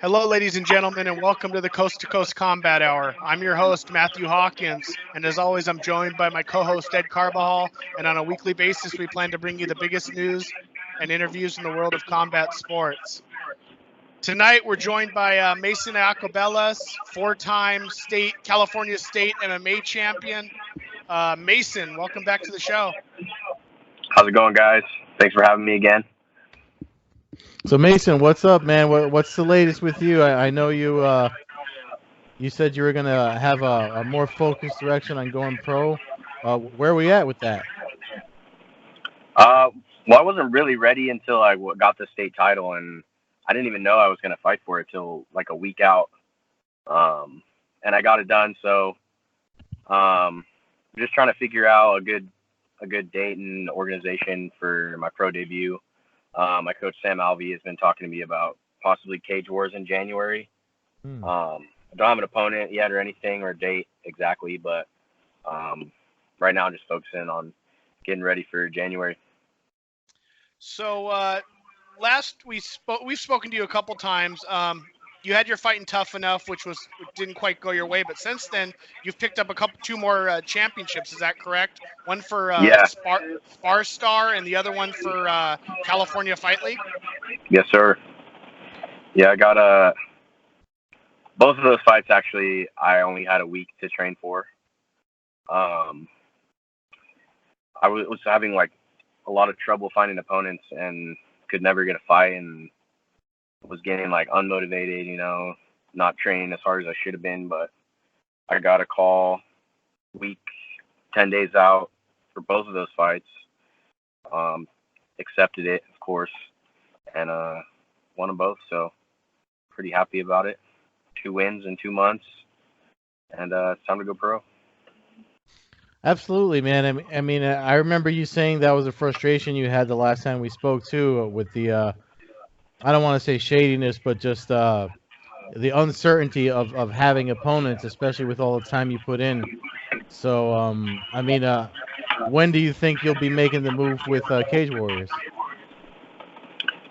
Hello, ladies and gentlemen, and welcome to the Coast-to-Coast Combat Hour. I'm your host, Matthew Hawkins, and as always, I'm joined by my co-host, Ed Carbajal, and on a weekly basis, we plan to bring you the biggest news and interviews in the world of combat sports. Tonight, we're joined by Mase Iacobellis, four-time California State MMA champion. Mason, welcome back to the show. How's it going, guys? Thanks for having me again. So Mason, what's up, man? What's the latest with you? I know you said you were gonna have a more focused direction on going pro. Where are we at with that? Well, I wasn't really ready until I got the state title, and I didn't even know I was gonna fight for it till like a week out. And I got it done. So, just trying to figure out a good date and organization for my pro debut. My coach Sam Alvey has been talking to me about possibly Cage Wars in January. I don't have an opponent yet or anything or a date exactly, but right now I'm just focusing on getting ready for January. So we've spoken to you a couple times. You had your fight in Tough Enough, which didn't quite go your way, but since then you've picked up two more championships. Is that correct? One for Spar Star and the other one for California Fight League. Yes, sir. Yeah, I got both of those fights. Actually, I only had a week to train for. I was having like a lot of trouble finding opponents and could never get a fight, and was getting like unmotivated, not training as hard as I should have been. But I got a call week 10 days out for both of those fights. Accepted it, of course, and won them both. So pretty happy about it. 2 wins in 2 months, and it's time to go pro. Absolutely, man. I mean, I remember you saying that was a frustration you had the last time we spoke too, with the I don't want to say shadiness, but just the uncertainty of having opponents, especially with all the time you put in. So, I mean, when do you think you'll be making the move with Cage Warriors?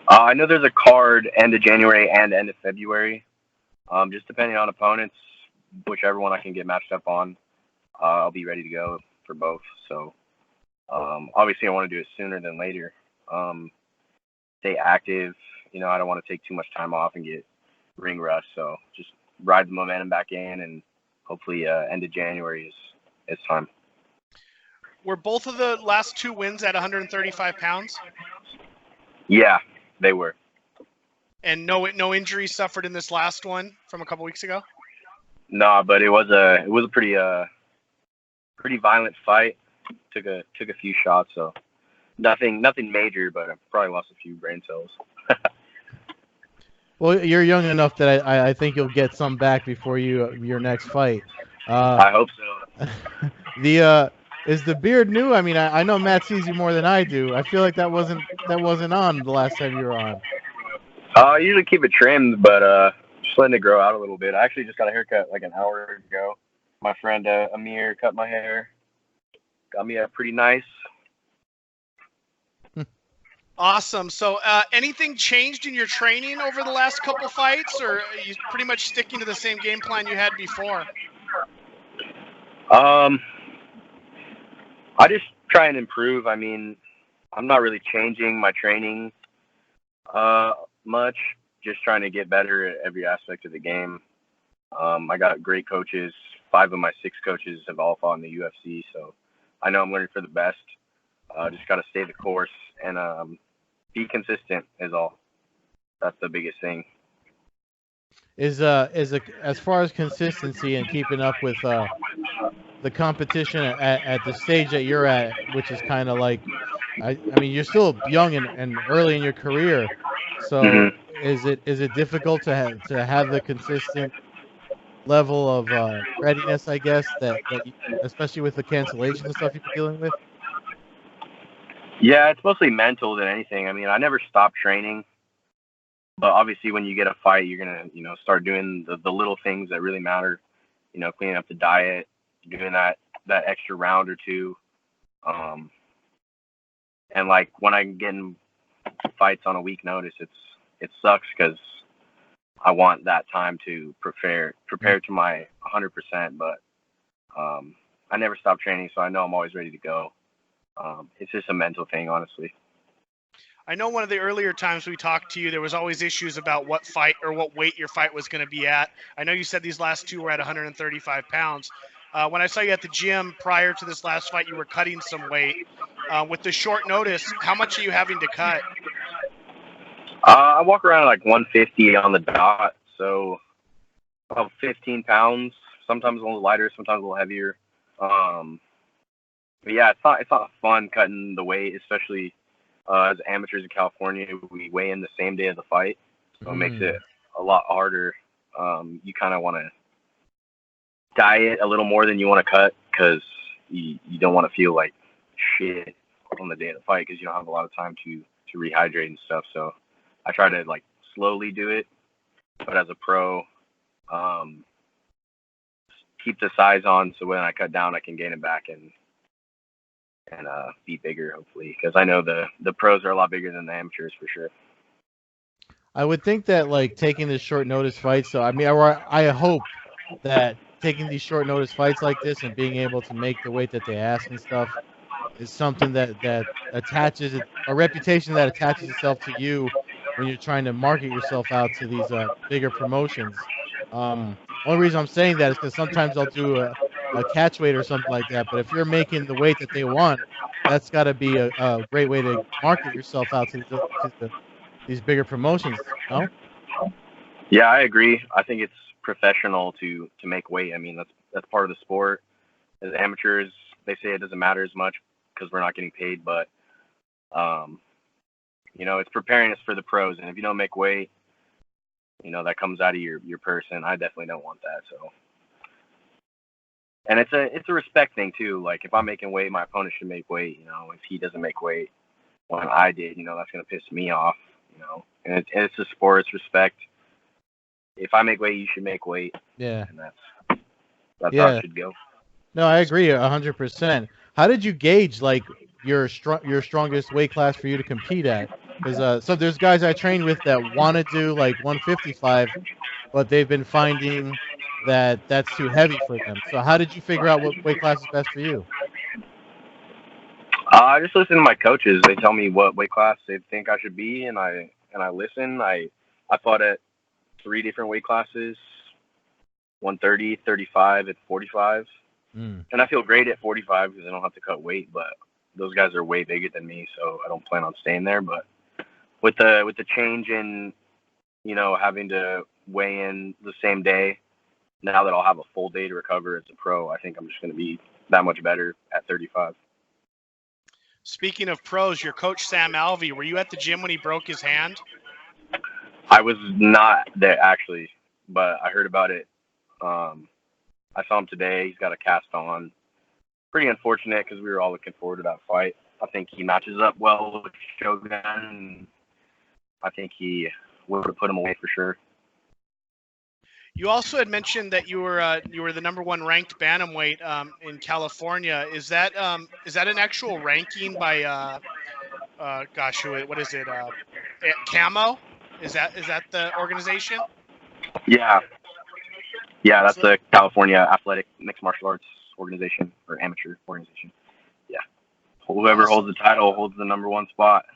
I know there's a card end of January and end of February. Just depending on opponents, whichever one I can get matched up on, I'll be ready to go for both. So, obviously, I want to do it sooner than later. Stay active. I don't want to take too much time off and get ring rust. So just ride the momentum back in, and hopefully end of January is time. Were both of the last 2 wins at 135 pounds? Yeah, they were. And no injuries suffered in this last one from a couple weeks ago? No, but it was a pretty violent fight. Took a few shots, so nothing major, but I probably lost a few brain cells. Well, you're young enough that I think you'll get some back before your next fight. I hope so. Is the beard new? I mean, I know Matt sees you more than I do. I feel like that wasn't on the last time you were on. I usually keep it trimmed, but just letting it grow out a little bit. I actually just got a haircut like an hour ago. My friend Amir cut my hair. Got me a pretty nice. Awesome. So anything changed in your training over the last couple fights, or are you pretty much sticking to the same game plan you had before? I just try and improve. I mean, I'm not really changing my training much. Just trying to get better at every aspect of the game. I got great coaches. 5 of my 6 coaches have all fought in the UFC, so I know I'm learning for the best. Just got to stay the course and be consistent is all. That's the biggest thing. As far as consistency and keeping up with the competition at the stage that you're at, which is kind of like, I mean, you're still young and early in your career, so is it difficult to have the consistent level of readiness, I guess, that especially with the cancellation and stuff you're dealing with? Yeah, it's mostly mental than anything. I mean, I never stopped training, but obviously when you get a fight, you're gonna, start doing the little things that really matter. Cleaning up the diet, doing that extra round or two. And like when I'm getting fights on a week notice, it sucks because I want that time to prepare to my 100%. But I never stop training, so I know I'm always ready to go. It's just a mental thing, honestly. I know one of the earlier times we talked to you, there was always issues about what fight or what weight your fight was going to be at. I know you said these last two were at 135 pounds. When I saw you at the gym prior to this last fight, you were cutting some weight. With the short notice, how much are you having to cut? I walk around like 150 on the dot, so about 15 pounds. Sometimes a little lighter, sometimes a little heavier. But yeah, it's not fun cutting the weight, especially as amateurs in California. We weigh in the same day of the fight, so it makes it a lot harder. You kind of want to diet a little more than you want to cut because you don't want to feel like shit on the day of the fight because you don't have a lot of time to rehydrate and stuff. So I try to like slowly do it, but as a pro, keep the size on so when I cut down, I can gain it back and be bigger, hopefully, because I know the pros are a lot bigger than the amateurs for sure. I would think that like taking this short notice fights. So I mean, I hope that taking these short notice fights like this and being able to make the weight that they ask and stuff is something that attaches a reputation that attaches itself to you when you're trying to market yourself out to these bigger promotions. Only reason I'm saying that is because sometimes I'll do a catch weight or something like that. But if you're making the weight that they want, that's got to be a great way to market yourself out to these bigger promotions. No? Yeah, I agree. I think it's professional to make weight. I mean, that's part of the sport. As amateurs, they say it doesn't matter as much because we're not getting paid, but it's preparing us for the pros. And if you don't make weight, that comes out of your person. I definitely don't want that. So, and it's a respect thing too. Like if I'm making weight, my opponent should make weight. If he doesn't make weight when I did, that's gonna piss me off. And it's a sport. It's respect. If I make weight, you should make weight. Yeah. And that's how it should go. No, I agree 100%. How did you gauge like your strongest weight class for you to compete at? Because so there's guys I train with that want to do like 155, but they've been finding that that's too heavy for them. So how did you figure out what weight class is best for you? I just listen to my coaches. They tell me what weight class they think I should be, and I listen. I fought at 3 different weight classes: 130, 35, and 45. And I feel great at 45 because I don't have to cut weight. But those guys are way bigger than me, so I don't plan on staying there. But with the change in, having to weigh in the same day, now that I'll have a full day to recover as a pro, I think I'm just going to be that much better at 35. Speaking of pros, your coach Sam Alvey, were you at the gym when he broke his hand? I was not there actually, but I heard about it. I saw him today. He's got a cast on. Pretty unfortunate because we were all looking forward to that fight. I think he matches up well with Shogun, and I think he would have put him away for sure. You also had mentioned that you were the number 1 ranked bantamweight in California. Is that an actual ranking by what is it? CAMMO? Is that the organization? Yeah, that's the California Athletic Mixed Martial Arts Organization or amateur organization. Yeah, whoever holds the title holds the number 1 spot,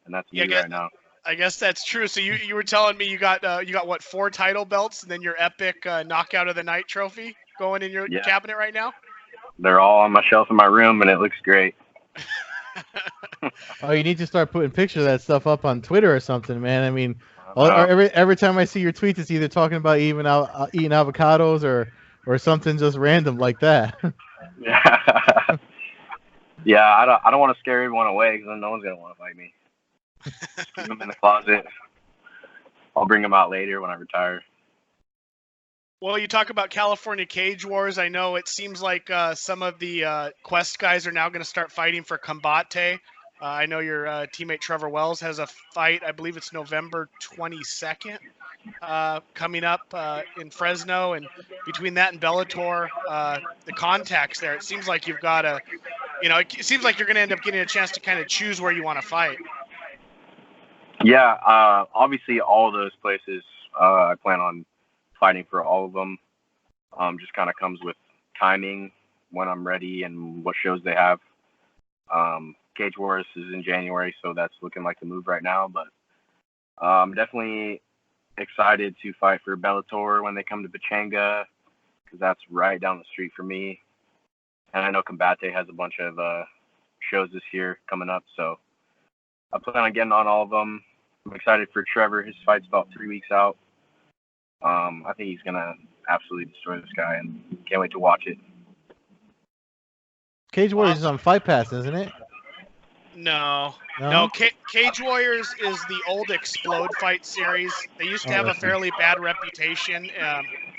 and that's me right now. I guess that's true. So you were telling me you got what, 4 title belts and then your epic knockout of the night trophy going in your cabinet right now? They're all on my shelf in my room, and it looks great. Oh, you need to start putting pictures of that stuff up on Twitter or something, man. I mean, every time I see your tweets, it's either talking about eating avocados or something just random like that. Yeah, I don't want to scare everyone away because then no one's gonna want to fight me. Keep them in the closet. I'll bring them out later when I retire. Well, you talk about California Cage Wars. I know it seems like some of the Quest guys are now going to start fighting for Combate. I know your teammate Trevor Wells has a fight. I believe it's November 22nd coming up in Fresno. And between that and Bellator, the contacts there, it seems like you've got it seems like you're going to end up getting a chance to kind of choose where you want to fight. Yeah, obviously all those places I plan on fighting for all of them. Just kind of comes with timing when I'm ready and what shows they have. Cage Wars is in January, so that's looking like the move right now. But I'm definitely excited to fight for Bellator when they come to Pachanga, because that's right down the street for me. And I know Combate has a bunch of shows this year coming up, so I plan on getting on all of them. I'm excited for Trevor. His fight's about 3 weeks out. I think he's gonna absolutely destroy this guy, and can't wait to watch it. Cage Warriors is on Fight Pass, isn't it? No. No? Cage Warriors is the old Explode fight series. They used to have a fairly bad reputation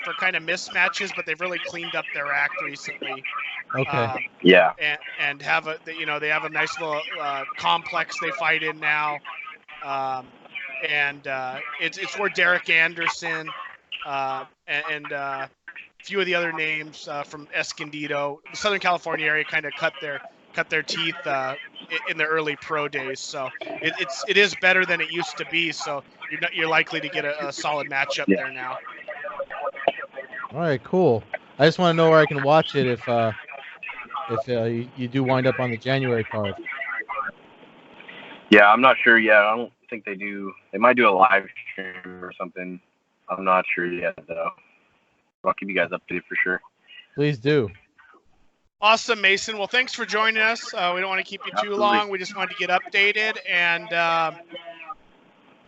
for kind of mismatches, but they've really cleaned up their act recently. Okay. Yeah. And have they have a nice little complex they fight in now. It's where Derek Anderson and a few of the other names from Escondido, the Southern California area, kind of cut their teeth in the early pro days. So it is better than it used to be. So you're likely to get a solid matchup there now. All right, cool. I just want to know where I can watch it if you do wind up on the January card. Yeah, I'm not sure yet. I don't think they do. They might do a live stream or something. I'm not sure yet, though. I'll keep you guys updated for sure. Please do. Awesome, Mason. Well, thanks for joining us. We don't want to keep you too long. We just wanted to get updated. And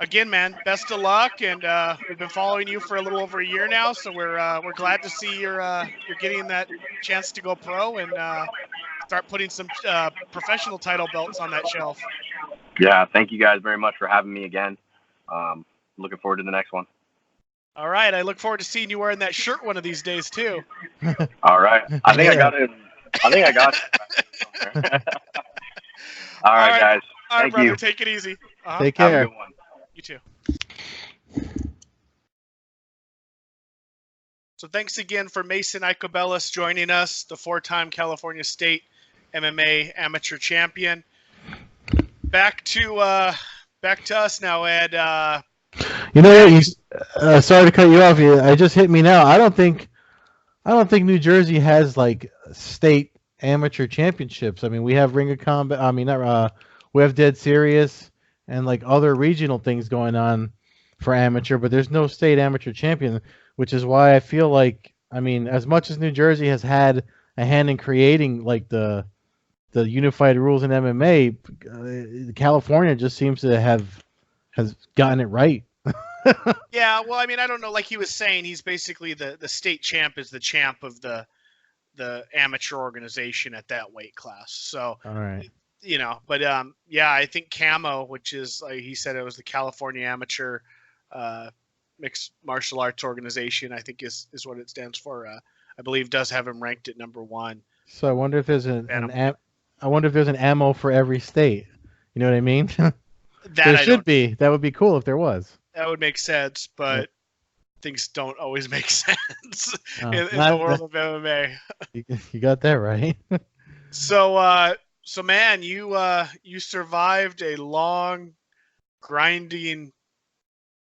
again, man, best of luck. And we've been following you for a little over a year now, so we're glad to see you're getting that chance to go pro and start putting some professional title belts on that shelf. Yeah, thank you guys very much for having me again. Looking forward to the next one. All right, I look forward to seeing you wearing that shirt one of these days too. All right, I think I got it. I think I got it. All right, guys. All right, thank brother. you. Take it easy. Take care. Have a good one. You too. So thanks again for Mason Iacobellis joining us, the 4-time California State MMA amateur champion. Back to us now, Ed. You know what? Sorry to cut you off. It just hit me now. I don't think New Jersey has like state amateur championships. I mean, we have Ring of Combat. I mean, we have Dead Serious and like other regional things going on for amateur, but there's no state amateur champion, which is why I feel like, I mean, as much as New Jersey has had a hand in creating like the unified rules in MMA, California just seems to has gotten it right. Yeah, well, I mean, I don't know. Like he was saying, he's basically the state champ is the champ of the amateur organization at that weight class. So, all right. You know, but yeah, I think CAMMO, which is he said it was the California Amateur Mixed Martial Arts Organization, I think is what it stands for. I believe does have him ranked at #1. So I wonder if there's I wonder if there's an ammo for every state. You know what I mean? There should be. That would be cool if there was. That would make sense, but things don't always make sense in the world of MMA. You got that right. So man, you survived a long, grinding,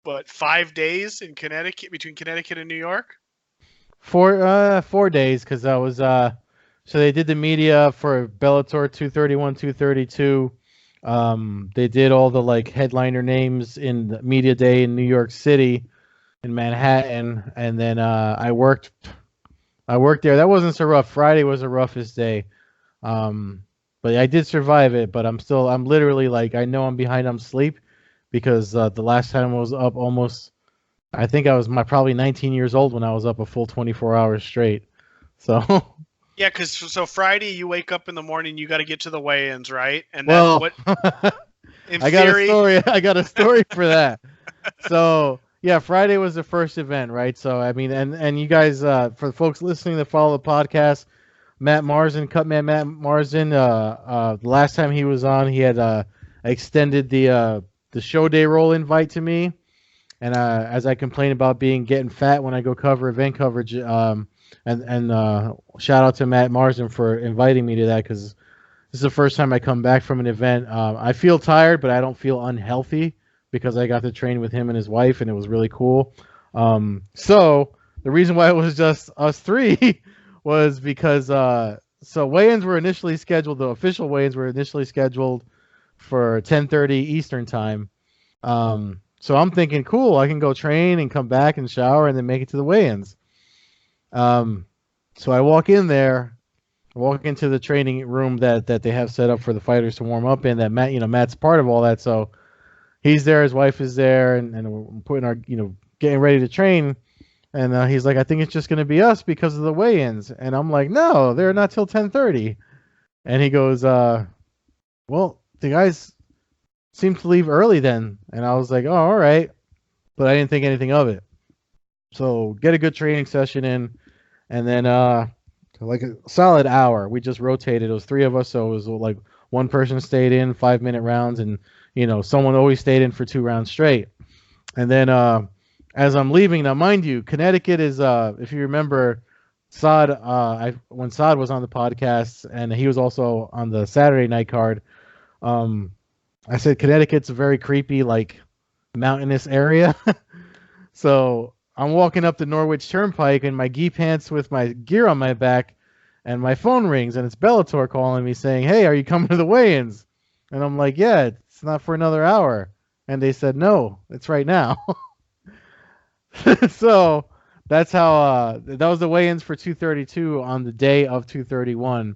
5 days in Connecticut, between Connecticut and New York? 4 days, because I was so they did the media for Bellator 231, 232. They did all the like headliner names in the media day in New York City, in Manhattan, and then I worked there. That wasn't so rough. Friday was the roughest day, but I did survive it. But I'm literally like, I know I'm behind on sleep because the last time I was up almost, I think I was probably 19 years old when I was up a full 24 hours straight. So. Yeah, because so Friday you wake up in the morning, you got to get to the weigh-ins, right? And well, what? I got a story for that. So yeah, Friday was the first event, right? So I mean, and you guys, for the folks listening that follow the podcast, Cutman Matt Marsden, the last time he was on, he had extended the show day roll invite to me, and as I complain about getting fat when I go cover event coverage, and shout out to Matt Marsden for inviting me to that, because this is the first time I come back from an event. I feel tired, but I don't feel unhealthy because I got to train with him and his wife, and it was really cool. So the reason why it was just us three was because so weigh-ins were initially scheduled. The official weigh-ins were initially scheduled for 10:30 Eastern time. So I'm thinking, cool, I can go train and come back and shower and then make it to the weigh-ins. So I walk in there. Walk into the training room that they have set up for the fighters to warm up in. That Matt's part of all that, so he's there. His wife is there, and we're putting our getting ready to train. And he's like, I think it's just going to be us because of the weigh-ins. And I'm like, no, they're not till 10:30. And he goes, well, the guys seem to leave early then. And I was like, oh, all right, but I didn't think anything of it. So get a good training session in, and then like a solid hour. We just rotated. It was three of us, so it was like one person stayed in 5-minute rounds, and someone always stayed in for 2 rounds straight. And then as I'm leaving, now mind you, Connecticut is if you remember, Saad. When Saad was on the podcast, and he was also on the Saturday night card. I said Connecticut's a very creepy, like mountainous area. So I'm walking up the Norwich Turnpike in my gi pants with my gear on my back, and my phone rings, and it's Bellator calling me saying, hey, are you coming to the weigh-ins? And I'm like, yeah, it's not for another hour. And they said, no, it's right now. So that's how that was the weigh-ins for 232 on the day of 231.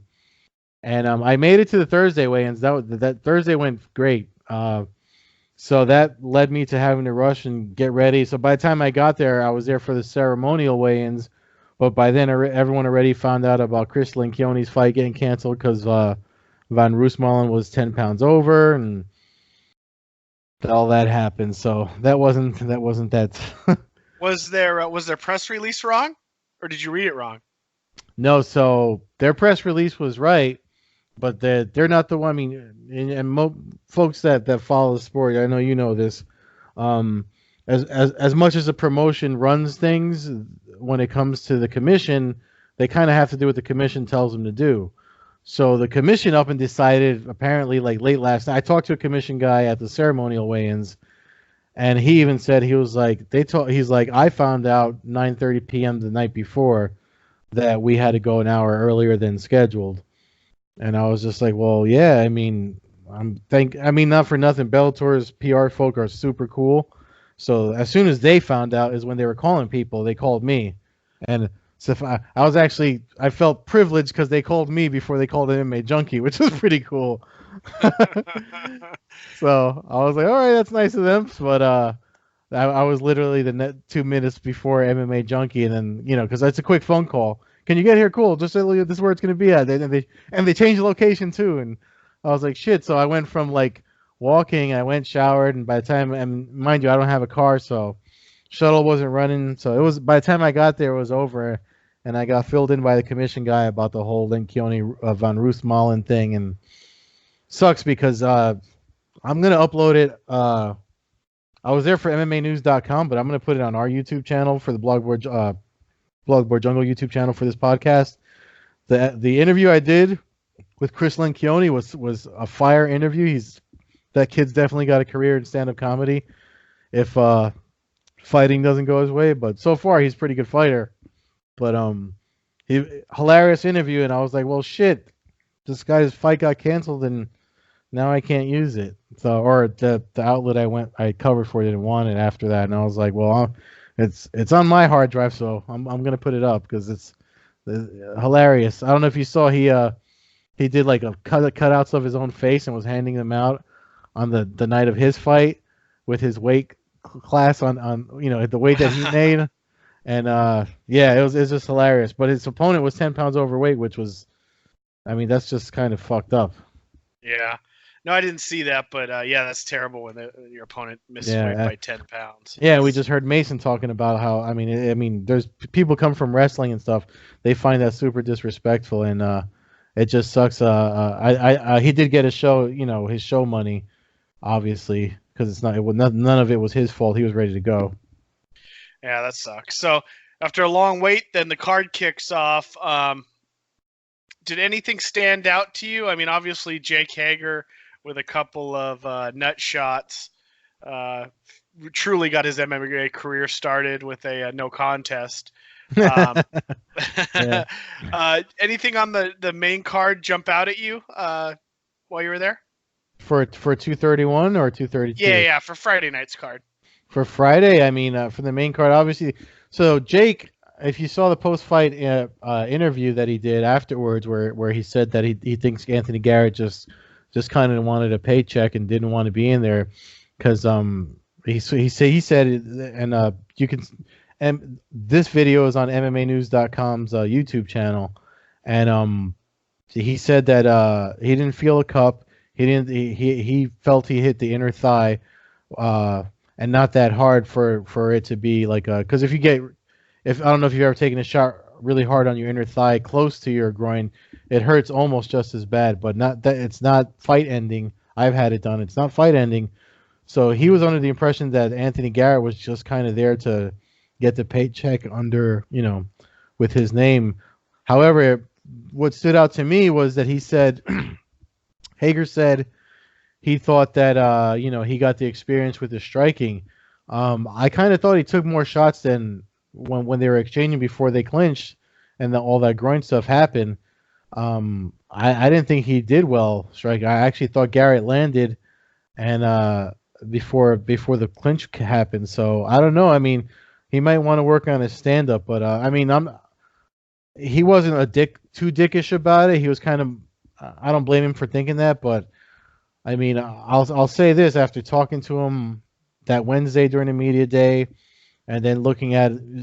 And I made it to the Thursday weigh-ins. That Thursday went great. So that led me to having to rush and get ready. So by the time I got there, I was there for the ceremonial weigh-ins. But by then, everyone already found out about Chris Lencioni's fight getting canceled because Van Roosmalen was 10 pounds over, and all that happened. So that wasn't that. Was their press release wrong, or did you read it wrong? No, so their press release was right, but they're not the one. I mean, and folks that follow the sport, I know you know this. As much as a promotion runs things, when it comes to the commission, they kind of have to do what the commission tells them to do. So the commission up and decided, apparently, like late last night. I talked to a commission guy at the ceremonial weigh-ins, and he even said he's like, I found out 9:30 p.m. the night before that we had to go an hour earlier than scheduled. And I was just like, well, yeah, I mean, not for nothing, Bellator's PR folk are super cool. So as soon as they found out is when they were calling people. They called me, and so I felt privileged because they called me before they called an MMA junkie, which was pretty cool. So I was like, all right, that's nice of them. But I was literally the 2 minutes before MMA junkie, and then because it's a quick phone call. Can you get here? Cool. Just say this is where it's gonna be at. And they changed the location too, and I was like, shit. So I went from like walking, I went showered, and by the time, and mind you, I don't have a car, so shuttle wasn't running. So it was, by the time I got there, it was over, and I got filled in by the commission guy about the whole Lencioni Van Roosmalen thing, and sucks because I'm gonna upload it. I was there for MMAnews.com, but I'm gonna put it on our YouTube channel for the Blogboard Jungle YouTube channel for this podcast. The interview I did with Chris Lencioni was a fire interview. That kid's definitely got a career in stand-up comedy if fighting doesn't go his way, but so far he's a pretty good fighter. But hilarious interview, and I was like, well, shit, this guy's fight got canceled, and now I can't use it. So, or the outlet I covered for didn't want it after that, and I was like, well, it's on my hard drive, so I'm gonna put it up because it's hilarious. I don't know if you saw he did like a cutouts of his own face and was handing them out on the night of his fight with his weight class on the weight that he made, and yeah, it was just hilarious. But his opponent was 10 pounds overweight, which was, I mean, that's just kind of fucked up. Yeah. No, I didn't see that, but yeah, that's terrible when your opponent misses weight by 10 pounds. Yeah, we just heard Mason talking about how, I mean, there's people come from wrestling and stuff. They find that super disrespectful, and it just sucks. He did get a show, his show money, obviously, because none of it was his fault. He was ready to go. Yeah, that sucks. So after a long wait, then the card kicks off. Did anything stand out to you? I mean, obviously Jake Hager with a couple of nut shots. truly got his MMA career started with a no contest. Yeah. Anything on the main card jump out at you while you were there? For 231 or 232? Yeah, for Friday night's card. For Friday, I mean, for the main card, obviously. So Jake, if you saw the post-fight interview that he did afterwards, where he said that he thinks Anthony Garrett just kind of wanted a paycheck and didn't want to be in there, because he said, and you can, and this video is on MMAnews.com's YouTube channel, and he said that he didn't feel a cup. He felt he hit the inner thigh, and not that hard for it to be like a, because if I don't know if you've ever taken a shot really hard on your inner thigh close to your groin, it hurts almost just as bad, but not that it's not fight ending. I've had it done. It's not fight ending. So he was under the impression that Anthony Garrett was just kind of there to get the paycheck under, with his name. However, what stood out to me was that he said, Hager said he thought that, he got the experience with the striking. I kind of thought he took more shots than when they were exchanging before they clinched and all that groin stuff happened. I didn't think he did well striking. I actually thought Garrett landed and before the clinch happened. So I don't know. I mean, he might want to work on his stand-up, but I mean, he wasn't too dickish about it. He was kind of, I don't blame him for thinking that, but I mean, I'll say this after talking to him that Wednesday during the media day, and then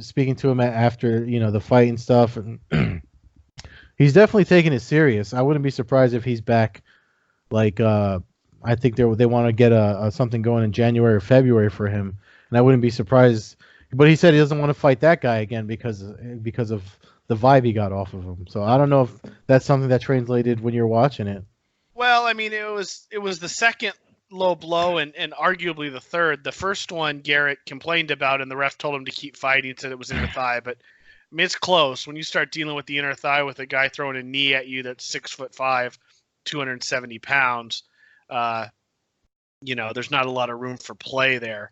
speaking to him after the fight and stuff, and he's definitely taking it serious. I wouldn't be surprised if he's back. Like I think they want to get something going in January or February for him, and I wouldn't be surprised. But he said he doesn't want to fight that guy again because of the vibe he got off of him. So I don't know if that's something that translated when you're watching it. Well, I mean, it was the second low blow and arguably the third. The first one Garrett complained about, and the ref told him to keep fighting, said it was inner thigh. But I mean, it's close. When you start dealing with the inner thigh with a guy throwing a knee at you that's 6'5", 270 pounds, there's not a lot of room for play there.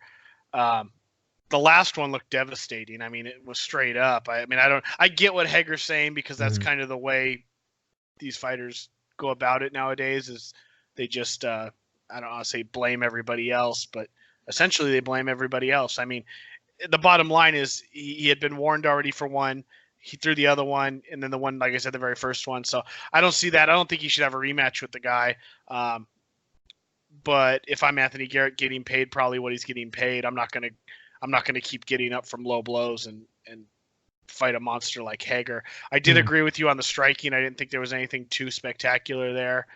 The last one looked devastating. I mean, it was straight up. I get what Hager's saying, because that's kind of the way these fighters go about it nowadays, is they just, I don't want to say blame everybody else, but essentially they blame everybody else. I mean, the bottom line is he had been warned already for one. He threw the other one, and then the one, like I said, the very first one. So I don't see that. I don't think he should have a rematch with the guy. But if I'm Anthony Garrett getting paid probably what he's getting paid, I'm not gonna keep getting up from low blows and fight a monster like Hager. I did agree with you on the striking. I didn't think there was anything too spectacular there.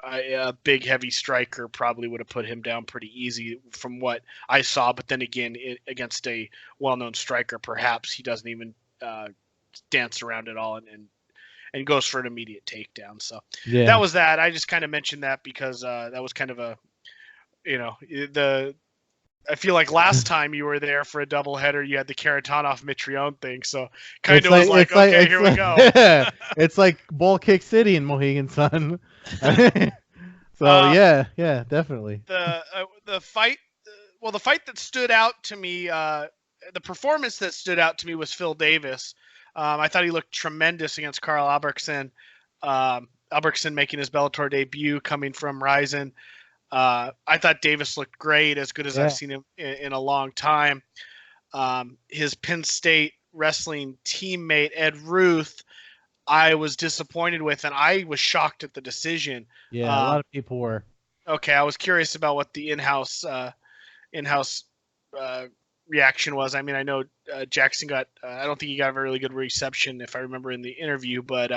A big, heavy striker probably would have put him down pretty easy from what I saw. But then again, against a well-known striker, perhaps he doesn't even dance around at all and goes for an immediate takedown. So that was that. I just kind of mentioned that because that was kind of a, I feel like last time you were there for a doubleheader, you had the Karatanov Mitrione thing, so kind of was like, okay, here we go. Yeah, it's like Ball Kick City in Mohegan Sun. So yeah, definitely. The fight, the fight that stood out to me, the performance that stood out to me was Phil Davis. I thought he looked tremendous against Carl Albrechtsen. Albrechtsen making his Bellator debut, coming from Ryzen. I thought Davis looked great, as good as I've seen him in a long time. His Penn State wrestling teammate, Ed Ruth, I was disappointed with, and I was shocked at the decision. Yeah, a lot of people were. Okay, I was curious about what the in-house reaction was. I mean, I know Jackson got I don't think he got a really good reception, if I remember in the interview, but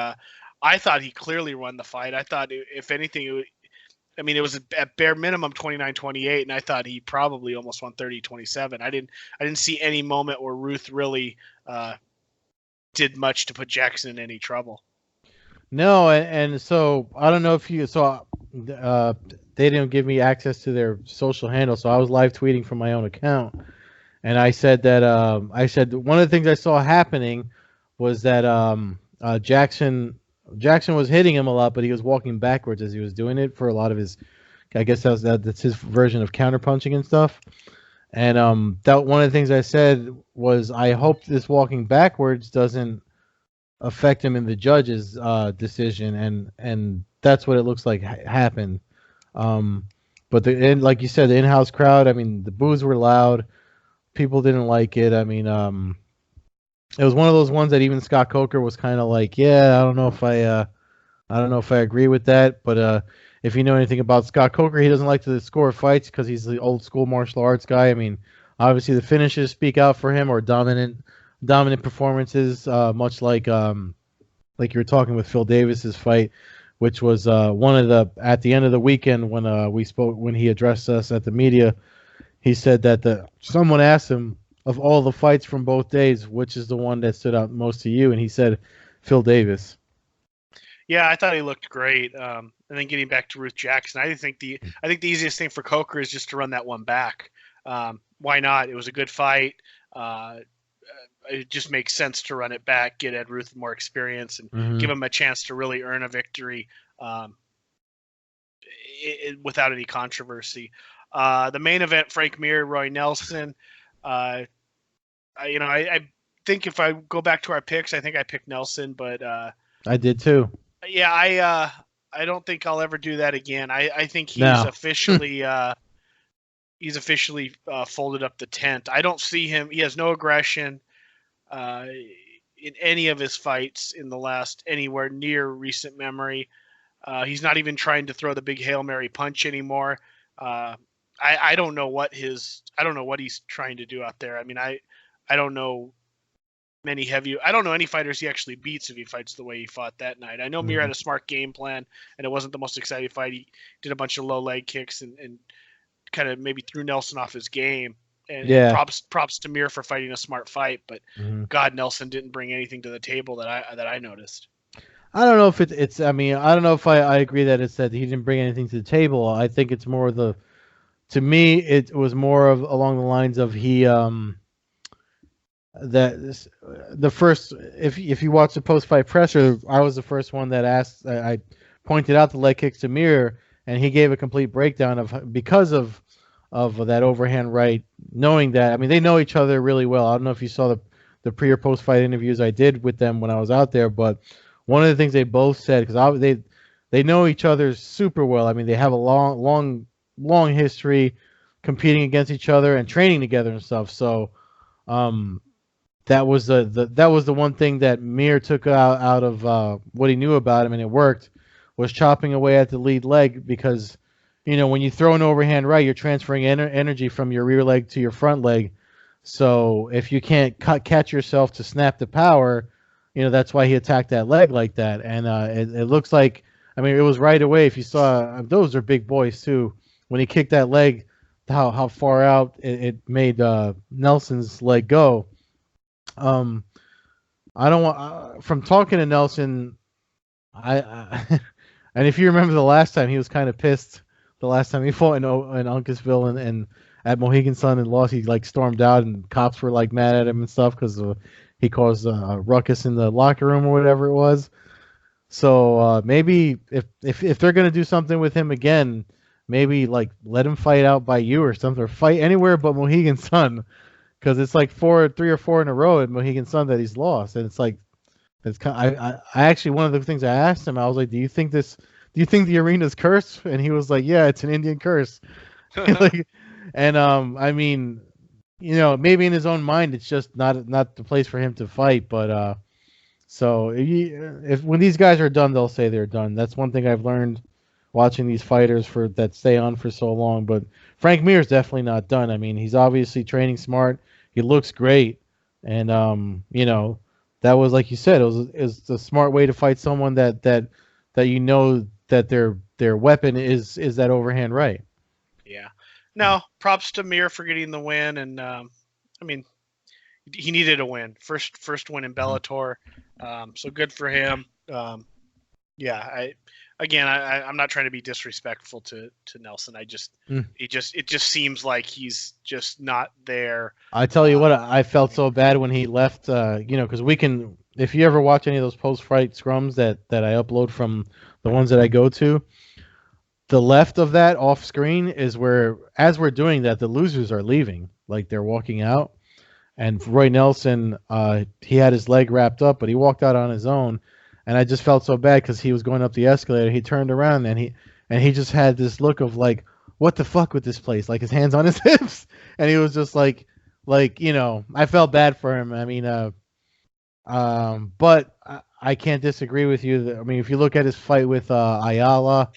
I thought he clearly won the fight. I thought, if anything, it was at bare minimum 29-28, and I thought he probably almost won 30-27. I didn't see any moment where Ruth really did much to put Jackson in any trouble. No, and so I don't know if you saw. They didn't give me access to their social handle, so I was live tweeting from my own account, and I said that one of the things I saw happening was that Jackson was hitting him a lot, but he was walking backwards as he was doing it for a lot of his I guess that's his version of counterpunching and stuff. And that one of the things I said was I hope this walking backwards doesn't affect him in the judge's decision, and that's what it looks like happened. But like you said, the in-house crowd. I mean, the boos were loud. People didn't like it. I mean, it was one of those ones that even Scott Coker was kind of like, yeah, I don't know if I agree with that. But if you know anything about Scott Coker, he doesn't like to score fights because he's the old school martial arts guy. I mean, obviously the finishes speak out for him, or dominant performances, much like you were talking with Phil Davis's fight, which was one of the at the end of the weekend when he addressed us at the media. He said that someone asked him, of all the fights from both days, which is the one that stood out most to you, and he said Phil Davis. Yeah, I thought he looked great. And then getting back to Ruth Jackson, I think the easiest thing for Coker is just to run that one back. Why not? It was a good fight. It just makes sense to run it back, get Ed Ruth more experience, and give him a chance to really earn a victory without any controversy. The main event, Frank Mir, Roy Nelson. I think if I go back to our picks, I think I picked Nelson, but I did too. Yeah, I don't think I'll ever do that again. I think he's officially folded up the tent. I don't see him. He has no aggression in any of his fights in the last anywhere near recent memory. He's not even trying to throw the big Hail Mary punch anymore. I don't know what he's trying to do out there. I mean, I don't know I don't know any fighters he actually beats if he fights the way he fought that night. I know Mir had a smart game plan, and it wasn't the most exciting fight. He did a bunch of low leg kicks and kind of maybe threw Nelson off his game. And props to Mir for fighting a smart fight, but God, Nelson didn't bring anything to the table that I noticed. I don't know if it's. I mean, I don't know if I agree that it's that he didn't bring anything to the table. I think it's more to me, it was more of along the lines of the first. If you watch the post fight presser, I was the first one that asked. I pointed out the leg kicks to Mir, and he gave a complete breakdown because of that overhand right. Knowing that, I mean, they know each other really well. I don't know if you saw the pre or post fight interviews I did with them when I was out there, but one of the things they both said, because they know each other super well. I mean, they have a long history competing against each other and training together and stuff. So that was the one thing that Mir took out of what he knew about him, and it worked, was chopping away at the lead leg, because when you throw an overhand right, you're transferring energy from your rear leg to your front leg. So if you can't catch yourself to snap the power, that's why he attacked that leg like that. And it looks like, I mean, it was right away. If you saw, those are big boys too. When he kicked that leg, how far out it made Nelson's leg go. I don't want from talking to Nelson. And if you remember the last time, he was kind of pissed. The last time he fought in Uncasville and at Mohegan Sun and lost, he stormed out, and cops were mad at him and stuff because he caused a ruckus in the locker room or whatever it was. So maybe if they're gonna do something with him again, maybe let him fight out by you or something, or fight anywhere but Mohegan Sun, because it's 3 or 4 in a row at Mohegan Sun that he's lost, and it's kind. I actually, one of the things I asked him, I was like, do you think the arena's cursed? And he was like, yeah, it's an Indian curse. And I mean, maybe in his own mind, it's just not the place for him to fight. But so if when these guys are done, they'll say they're done. That's one thing I've learned watching these fighters that stay on for so long. But Frank Mir is definitely not done. I mean, he's obviously training smart. He looks great, and that was, like you said, it was a smart way to fight someone that that their weapon is that overhand right. Yeah. No, props to Mir for getting the win, and I mean, he needed a win. First win in Bellator, so good for him. Yeah, I'm not trying to be disrespectful to Nelson. It just seems like he's just not there. I tell you what, I felt so bad when he left. Because if you ever watch any of those post-fight scrums that I upload from the ones that I go to, the left of that off screen is where, as we're doing that, the losers are leaving, like they're walking out. And Roy Nelson, he had his leg wrapped up, but he walked out on his own, and I just felt so bad because he was going up the escalator. He turned around and he just had this look of like, what the fuck with this place? Like his hands on his hips, and he was just like I felt bad for him. I mean, but I can't disagree with you. I mean, if you look at his fight with Ayala,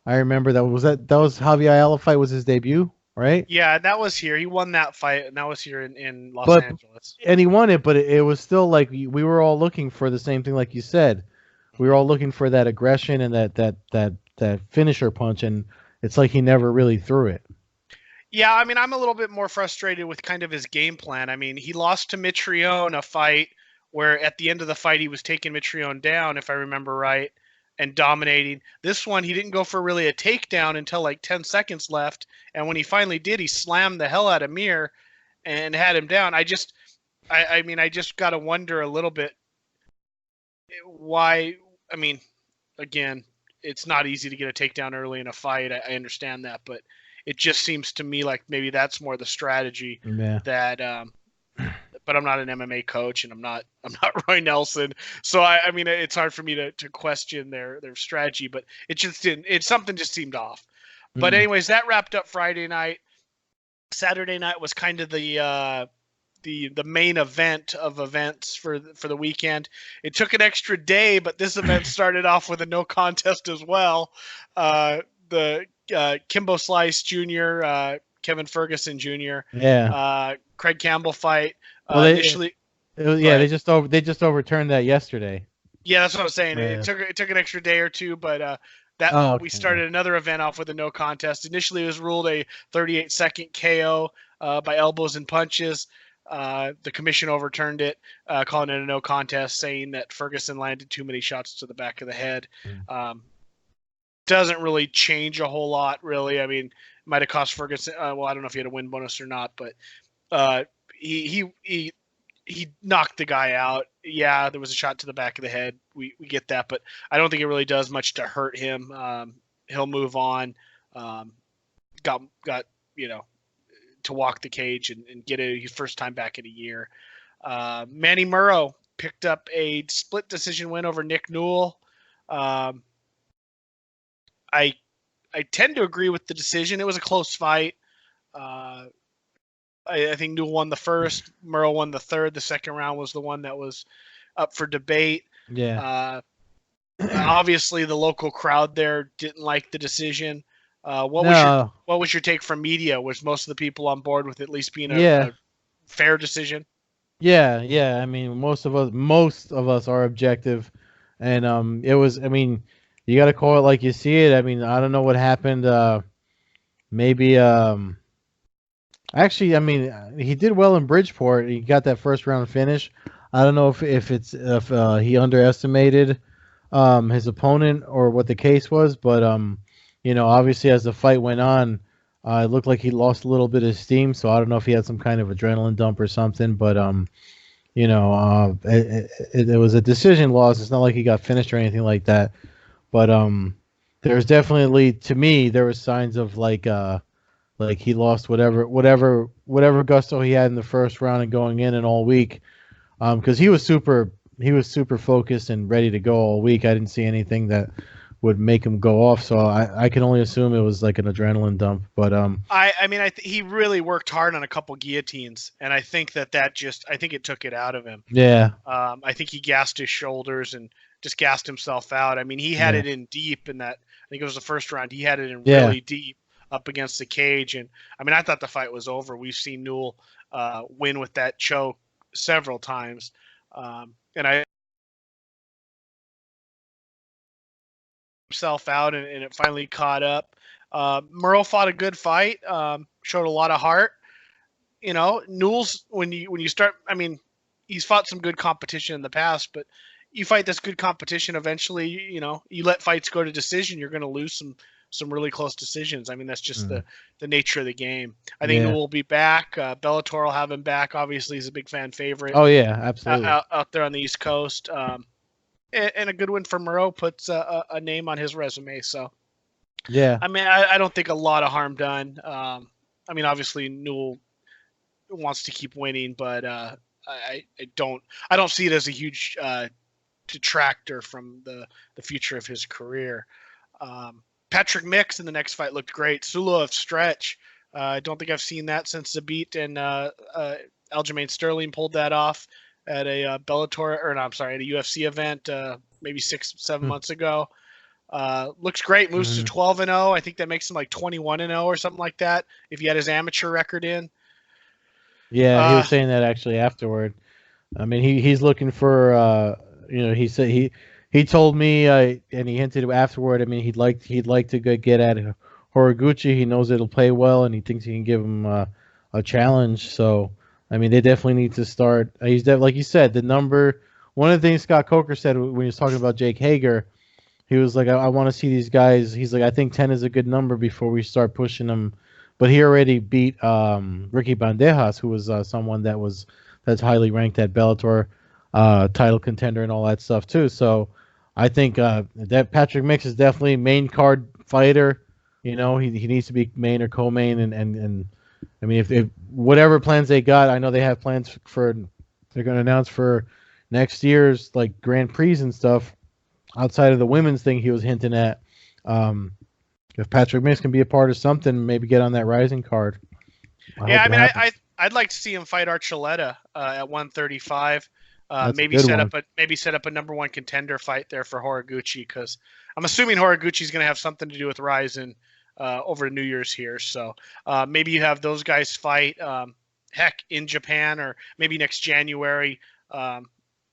I remember that was Javier Ayala fight was his debut, right? Yeah, that was here. He won that fight, and that was here in Los But Angeles. and he won it, but it was still like we were all looking for the same thing, like you said. We were all looking for that aggression and that finisher punch, and it's like he never really threw it. Yeah, I mean, I'm a little bit more frustrated with kind of his game plan. I mean, he lost to Mitrione a fight where at the end of the fight he was taking Mitrione down, if I remember right, and dominating. This one, he didn't go for really a takedown until like 10 seconds left, and when he finally did, he slammed the hell out of Mir and had him down. I just got to wonder a little bit why. I mean, again, it's not easy to get a takedown early in a fight. I understand that, but it just seems to me like maybe that's more the strategy that. But I'm not an MMA coach, and I'm not Roy Nelson, so I mean it's hard for me to question their strategy, but it just didn't. Something just seemed off. But anyways, that wrapped up Friday night. Saturday night was kind of the main event of events for the weekend. It took an extra day, but this event started off with a no contest as well. The Kimbo Slice Jr., Kevin Ferguson Jr., Craig Campbell fight. Well, Initially, they just overturned that yesterday. Yeah, that's what I'm saying. Yeah. It took an extra day or two, but we started another event off with a no contest. Initially, it was ruled a 38-second KO by elbows and punches. The commission overturned it, calling it a no contest, saying that Ferguson landed too many shots to the back of the head. Doesn't really change a whole lot, really. I mean, it might have cost Ferguson. Well, I don't know if he had a win bonus or not, but he knocked the guy out. Yeah, there was a shot to the back of the head. We get that, but I don't think it really does much to hurt him. He'll move on. Got to walk the cage and get it his first time back in a year. Manny Murrow picked up a split decision win over Nick Newell. I tend to agree with the decision. It was a close fight. I think Newell won the first, Murrow won the third. The second round was the one that was up for debate. Yeah. Obviously, the local crowd there didn't like the decision. What was your take from media? Was most of the people on board with at least being a fair decision? Yeah. I mean, most of us are objective, and it was. I mean, you got to call it like you see it. I mean, I don't know what happened. Maybe. Actually, I mean, he did well in Bridgeport. He got that first round finish. I don't know if he underestimated his opponent or what the case was, but obviously as the fight went on, it looked like he lost a little bit of steam. So I don't know if he had some kind of adrenaline dump or something, but it was a decision loss. It's not like he got finished or anything like that, but there's definitely, to me, there was signs of like he lost whatever gusto he had in the first round and going in and all week, because he was super focused and ready to go all week. I didn't see anything that would make him go off, so I can only assume it was like an adrenaline dump. But he really worked hard on a couple guillotines, and I think I think it took it out of him. Yeah. I think he gassed his shoulders and just gassed himself out. I mean, he had it in deep in that. I think it was the first round. He had it in really deep up against the cage, and I mean, I thought the fight was over. We've seen Newell win with that choke several times, and I himself out, and it finally caught up. Murrow fought a good fight, showed a lot of heart. Newell's when you start. I mean, he's fought some good competition in the past, but you fight this good competition, eventually, you let fights go to decision, you're going to lose some really close decisions. I mean, that's just the nature of the game. I think Newell will be back. Bellator will have him back. Obviously, he's a big fan favorite. Oh yeah, absolutely. Out there on the East Coast, and a good win for Murrow puts a name on his resume. So Yeah. I mean, I don't think a lot of harm done. I mean, obviously Newell wants to keep winning, but I don't see it as a huge detractor from the future of his career. Patrick Mix in the next fight looked great. Suloev stretch. I don't think I've seen that since Zabit and Aljamain Sterling pulled that off at a Bellator, or no, I'm sorry, at a UFC event maybe 6-7 months ago. Looks great. Moves to 12-0. I think that makes him like 21-0 or something like that if he had his amateur record in. Yeah, he was saying that actually afterward. I mean, he's looking for he said he told me and he hinted afterward. I mean, he'd like to get at Horiguchi. He knows it'll play well, and he thinks he can give him a challenge. So, I mean, they definitely need to start. Like you said, the number. One of the things Scott Coker said when he was talking about Jake Hager, he was like, I want to see these guys. He's like, I think 10 is a good number before we start pushing them. But he already beat Ricky Bandejas, who was someone that's highly ranked at Bellator, title contender and all that stuff too. So I think that Patrick Mix is definitely main card fighter. You know, he needs to be main or co-main, and I mean, if whatever plans they got, I know they have plans for they're going to announce for next year's like Grand Prix and stuff. Outside of the women's thing, he was hinting at. If Patrick Mix can be a part of something, maybe get on that rising card. I mean, I'd like to see him fight Archuleta at 135. Maybe set up a number one contender fight there for Horiguchi, because I'm assuming Horiguchi's going to have something to do with Ryzen over New Year's here. So maybe you have those guys fight. Heck, in Japan or maybe next January.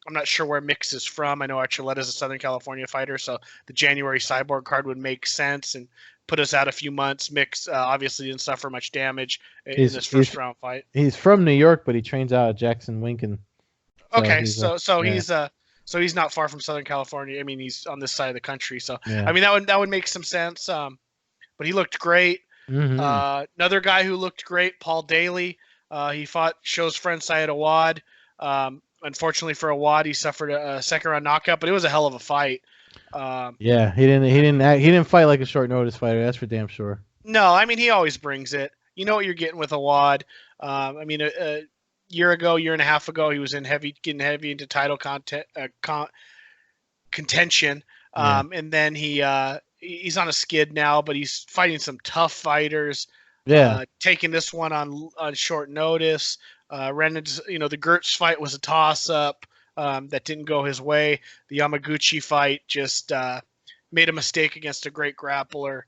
I'm not sure where Mix is from. I know Archuleta is a Southern California fighter, so the January Cyborg card would make sense and put us out a few months. Mix obviously didn't suffer much damage in this first round fight. He's from New York, but he trains out at Jackson Winkin. So he's not far from Southern California. I mean, he's on this side of the country. So I mean, that would make some sense. But he looked great. Another guy who looked great, Paul Daly. He fought Show's friend Syed Awad. Unfortunately for Awad, he suffered a second round knockout, but it was a hell of a fight. He didn't fight like a short notice fighter. That's for damn sure. No, I mean, he always brings it. You know what you're getting with Awad. I mean, a year and a half ago, he was getting heavy into title contention. And then he's on a skid now, but he's fighting some tough fighters. Taking this one on short notice. Ran into, the Gertz fight was a toss-up that didn't go his way. The Yamaguchi fight just made a mistake against a great grappler.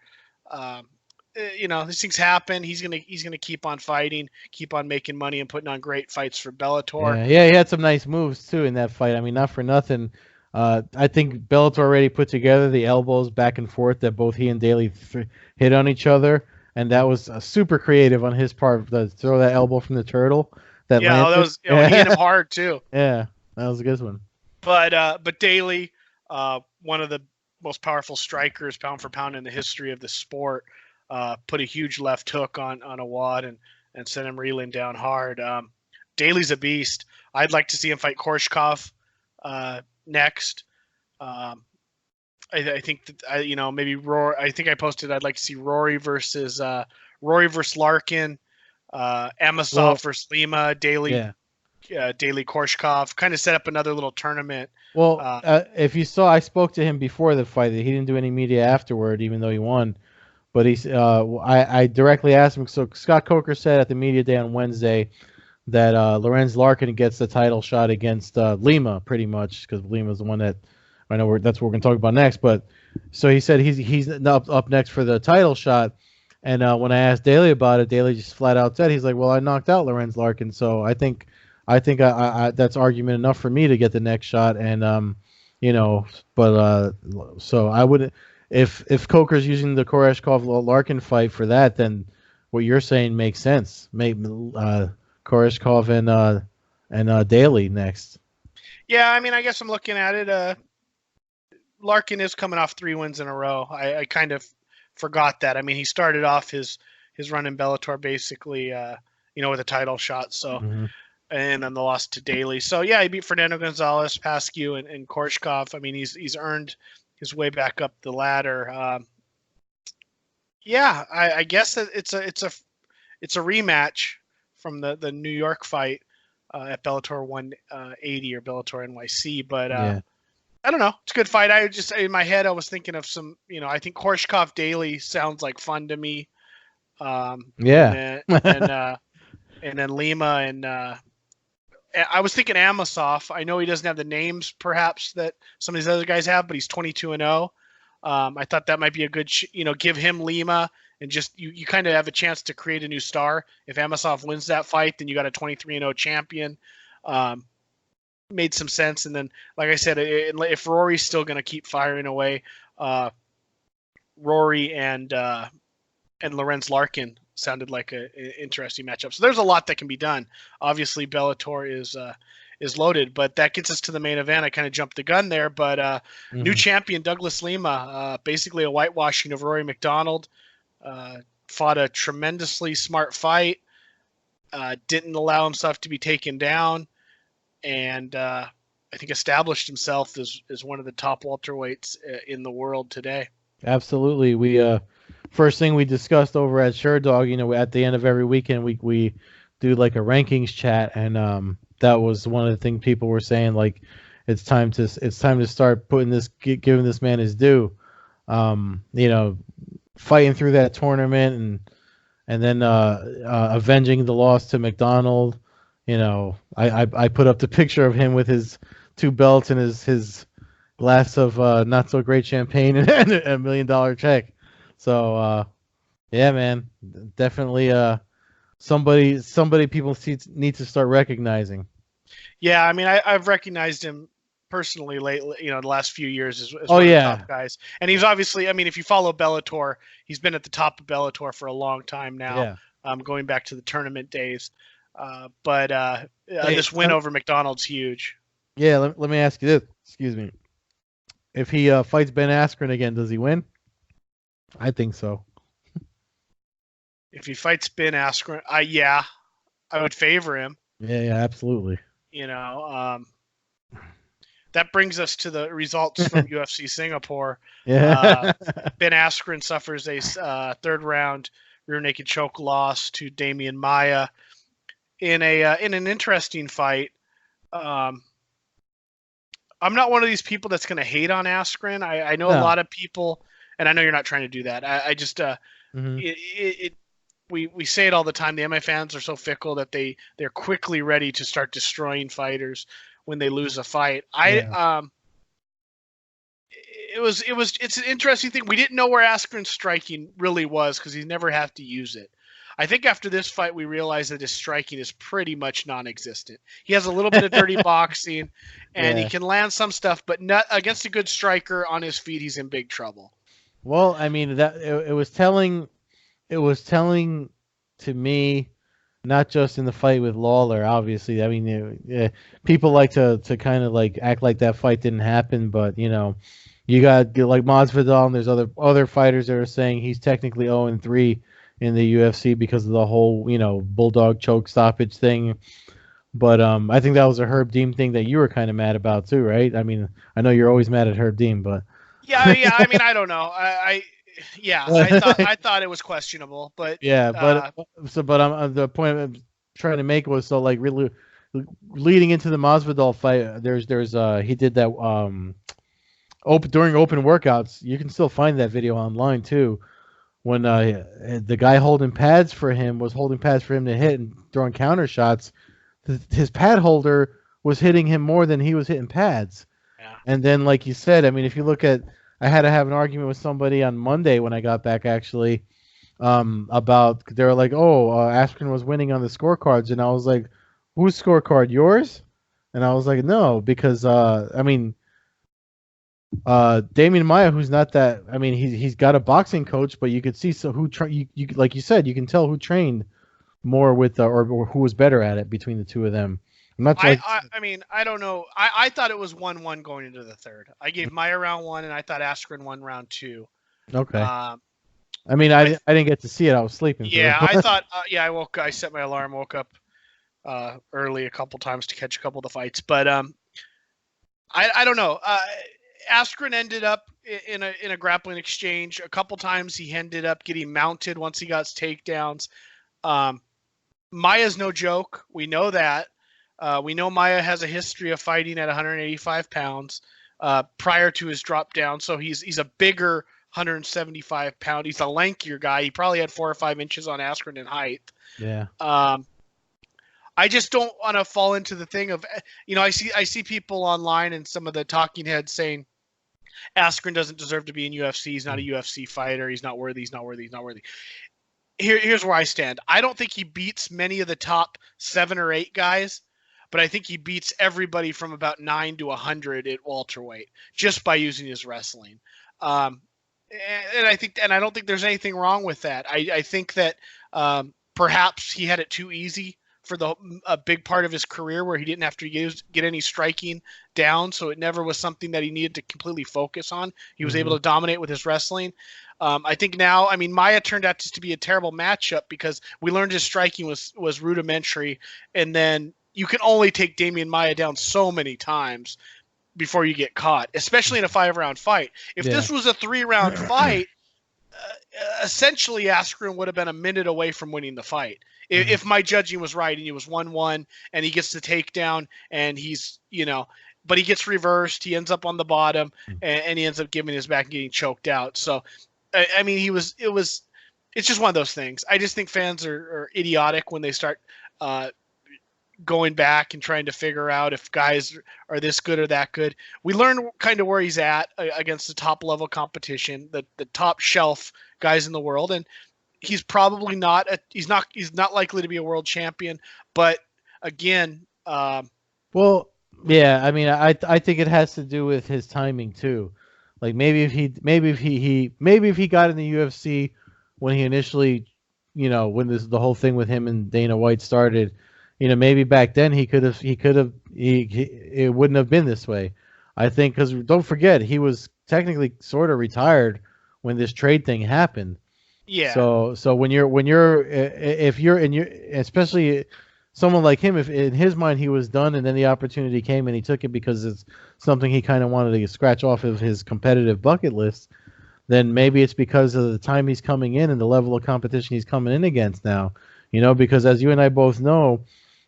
These things happen. He's gonna keep on fighting, keep on making money, and putting on great fights for Bellator. Yeah, he had some nice moves too in that fight. I mean, not for nothing. I think Bellator already put together the elbows back and forth that both he and Daly hit on each other, and that was super creative on his part to throw that elbow from the turtle. That was he hit him hard too. Yeah, that was a good one. But Daly, one of the most powerful strikers pound for pound in the history of the sport, put a huge left hook on Awad and sent him reeling down hard. Daly's a beast. I'd like to see him fight Koreshkov next. I think that maybe Rory. I think I posted I'd like to see Rory versus Larkin. Amosov versus Lima, Daly Koreshkov, kind of set up another little tournament. Well, if you saw, I spoke to him before the fight. He didn't do any media afterward, even though he won. But I directly asked him. So Scott Coker said at the media day on Wednesday that Lorenz Larkin gets the title shot against Lima, pretty much, because Lima's the one that I know that's what we're going to talk about next. But so he said he's up next for the title shot. And when I asked Daly about it, Daly just flat out said, he's like, well, I knocked out Lorenz Larkin, so I think that's argument enough for me to get the next shot. And so I would, if Coker's using the Koreshkov Larkin fight for that, then what you're saying makes sense. Make Koreshkov and Daly next. Yeah, I mean, I guess I'm looking at it. Larkin is coming off 3 wins in a row. I kind of forgot that. I mean, he started off his run in Bellator basically, with a title shot. So, and then the loss to Daly. So yeah, he beat Fernando Gonzalez, Pascu, and Koreshkov. I mean, he's earned his way back up the ladder. Yeah, I guess that it's a rematch from the New York fight at Bellator 180 or Bellator NYC. But Yeah. I don't know. It's a good fight. I just in my head I was thinking of some. I think Korshkov Daly sounds like fun to me. Yeah. And then Lima and I was thinking Amosov. I know he doesn't have the names perhaps that some of these other guys have, but he's 22-0. I thought that might be a good, give him Lima and just you kind of have a chance to create a new star. If Amosov wins that fight, then you got a 23-0 champion. Made some sense. And then, like I said, if Rory's still going to keep firing away, Rory and Lorenz Larkin sounded like an interesting matchup. So there's a lot that can be done. Obviously, Bellator is loaded, but that gets us to the main event. I kind of jumped the gun there, but new champion Douglas Lima, basically a whitewashing of Rory McDonald, fought a tremendously smart fight, didn't allow himself to be taken down, and I think established himself as one of the top welterweights in the world today. Absolutely. We first thing we discussed over at SureDog, at the end of every weekend we do like a rankings chat, and that was one of the things people were saying, like it's time to start giving this man his due. Fighting through that tournament and then avenging the loss to McDonald. I put up the picture of him with his 2 belts and his glass of not so great champagne and a $1 million check. So yeah, man, definitely somebody people need to start recognizing. Yeah, I mean, I've recognized him personally lately, the last few years as one of the top guys. And he's obviously, I mean, if you follow Bellator, he's been at the top of Bellator for a long time now, going back to the tournament days. But this win over McDonald's huge. Yeah, let me ask you this. Excuse me. If he fights Ben Askren again, does he win? I think so. If he fights Ben Askren, I would favor him. Yeah, absolutely. That brings us to the results from UFC Singapore. Yeah. Ben Askren suffers a third round rear naked choke loss to Damian Maia in an interesting fight. I'm not one of these people that's going to hate on Askren. I know a lot of people, and I know you're not trying to do that. I just we say it all the time. The MMA fans are so fickle that they're quickly ready to start destroying fighters when they lose a fight. It's an interesting thing. We didn't know where Askren's striking really was because he never had to use it. I think after this fight, we realized that his striking is pretty much non-existent. He has a little bit of dirty boxing, and he can land some stuff, but not against a good striker on his feet. He's in big trouble. Well, I mean, that it was telling. It was telling to me, not just in the fight with Lawler. Obviously, I mean, people like to kind of like act like that fight didn't happen, but you got like Masvidal, and there's other fighters that are saying he's technically 0-3 in the UFC because of the whole bulldog choke stoppage thing. But I think that was a Herb Dean thing that you were kind of mad about too, right? I mean, I know you're always mad at Herb Dean, but yeah. I mean, I don't know. I thought it was questionable, but but I'm the point I'm trying to make was, so like really leading into the Masvidal fight, there's he did that during open workouts. You can still find that video online too, when the guy holding pads for him to hit and throwing counter shots. His pad holder was hitting him more than he was hitting pads. Yeah. And then, like you said, I mean, if you look at, I had to have an argument with somebody on Monday when I got back, actually, about, they were like, Askren was winning on the scorecards. And I was like, whose scorecard, yours? And I was like, no, because, I mean, Damian Maia, who's not that, I mean, he's got a boxing coach, but you could see you like you said, you can tell who trained more with or who was better at it between the two of them. I'm not sure. I mean, I don't know. I thought it was 1-1 going into the third. I gave Maia round 1, and I thought Askren won round 2. Okay. I mean, I didn't get to see it. I was sleeping. Yeah, I thought. I set my alarm, woke up early a couple times to catch a couple of the fights, but I don't know. Askren ended up in a grappling exchange. A couple times he ended up getting mounted once he got takedowns. Maya's no joke. We know that. We know Maya has a history of fighting at 185 pounds prior to his drop down. So he's a bigger 175 pound. He's a lankier guy. He probably had 4 or 5 inches on Askren in height. Yeah. I just don't want to fall into the thing of, I see people online and some of the talking heads saying Askren doesn't deserve to be in UFC. He's not a UFC fighter. He's not worthy. He's not worthy. He's not worthy. Here's where I stand. I don't think he beats many of the top 7 or 8 guys, but I think he beats everybody from about 9 to 100 at welterweight just by using his wrestling. And I don't think there's anything wrong with that. I think that perhaps he had it too easy for a big part of his career where he didn't have to get any striking down, so it never was something that he needed to completely focus on. He was able to dominate with his wrestling. I think now, Maya turned out just to be a terrible matchup because we learned his striking was rudimentary, and then you can only take Damian Maya down so many times before you get caught, especially in a 5-round fight. If this was a 3-round fight, essentially Askren would have been a minute away from winning the fight. If my judging was right and he was 1-1 and he gets the takedown and he's, but he gets reversed, he ends up on the bottom and he ends up giving his back and getting choked out. So, it's just one of those things. I just think fans are idiotic when they start going back and trying to figure out if guys are this good or that good. We learn kind of where he's at against the top level competition, the top shelf guys in the world. And he's probably he's not likely to be a world champion, but again, well, yeah, I think it has to do with his timing too. Like maybe if he got in the UFC when he initially, when the whole thing with him and Dana White started, maybe back then it wouldn't have been this way. I think because don't forget he was technically sort of retired when this trade thing happened. Yeah. So when you're especially someone like him, if in his mind he was done and then the opportunity came and he took it because it's something he kind of wanted to scratch off of his competitive bucket list, then maybe it's because of the time he's coming in and the level of competition he's coming in against now. Because as you and I both know,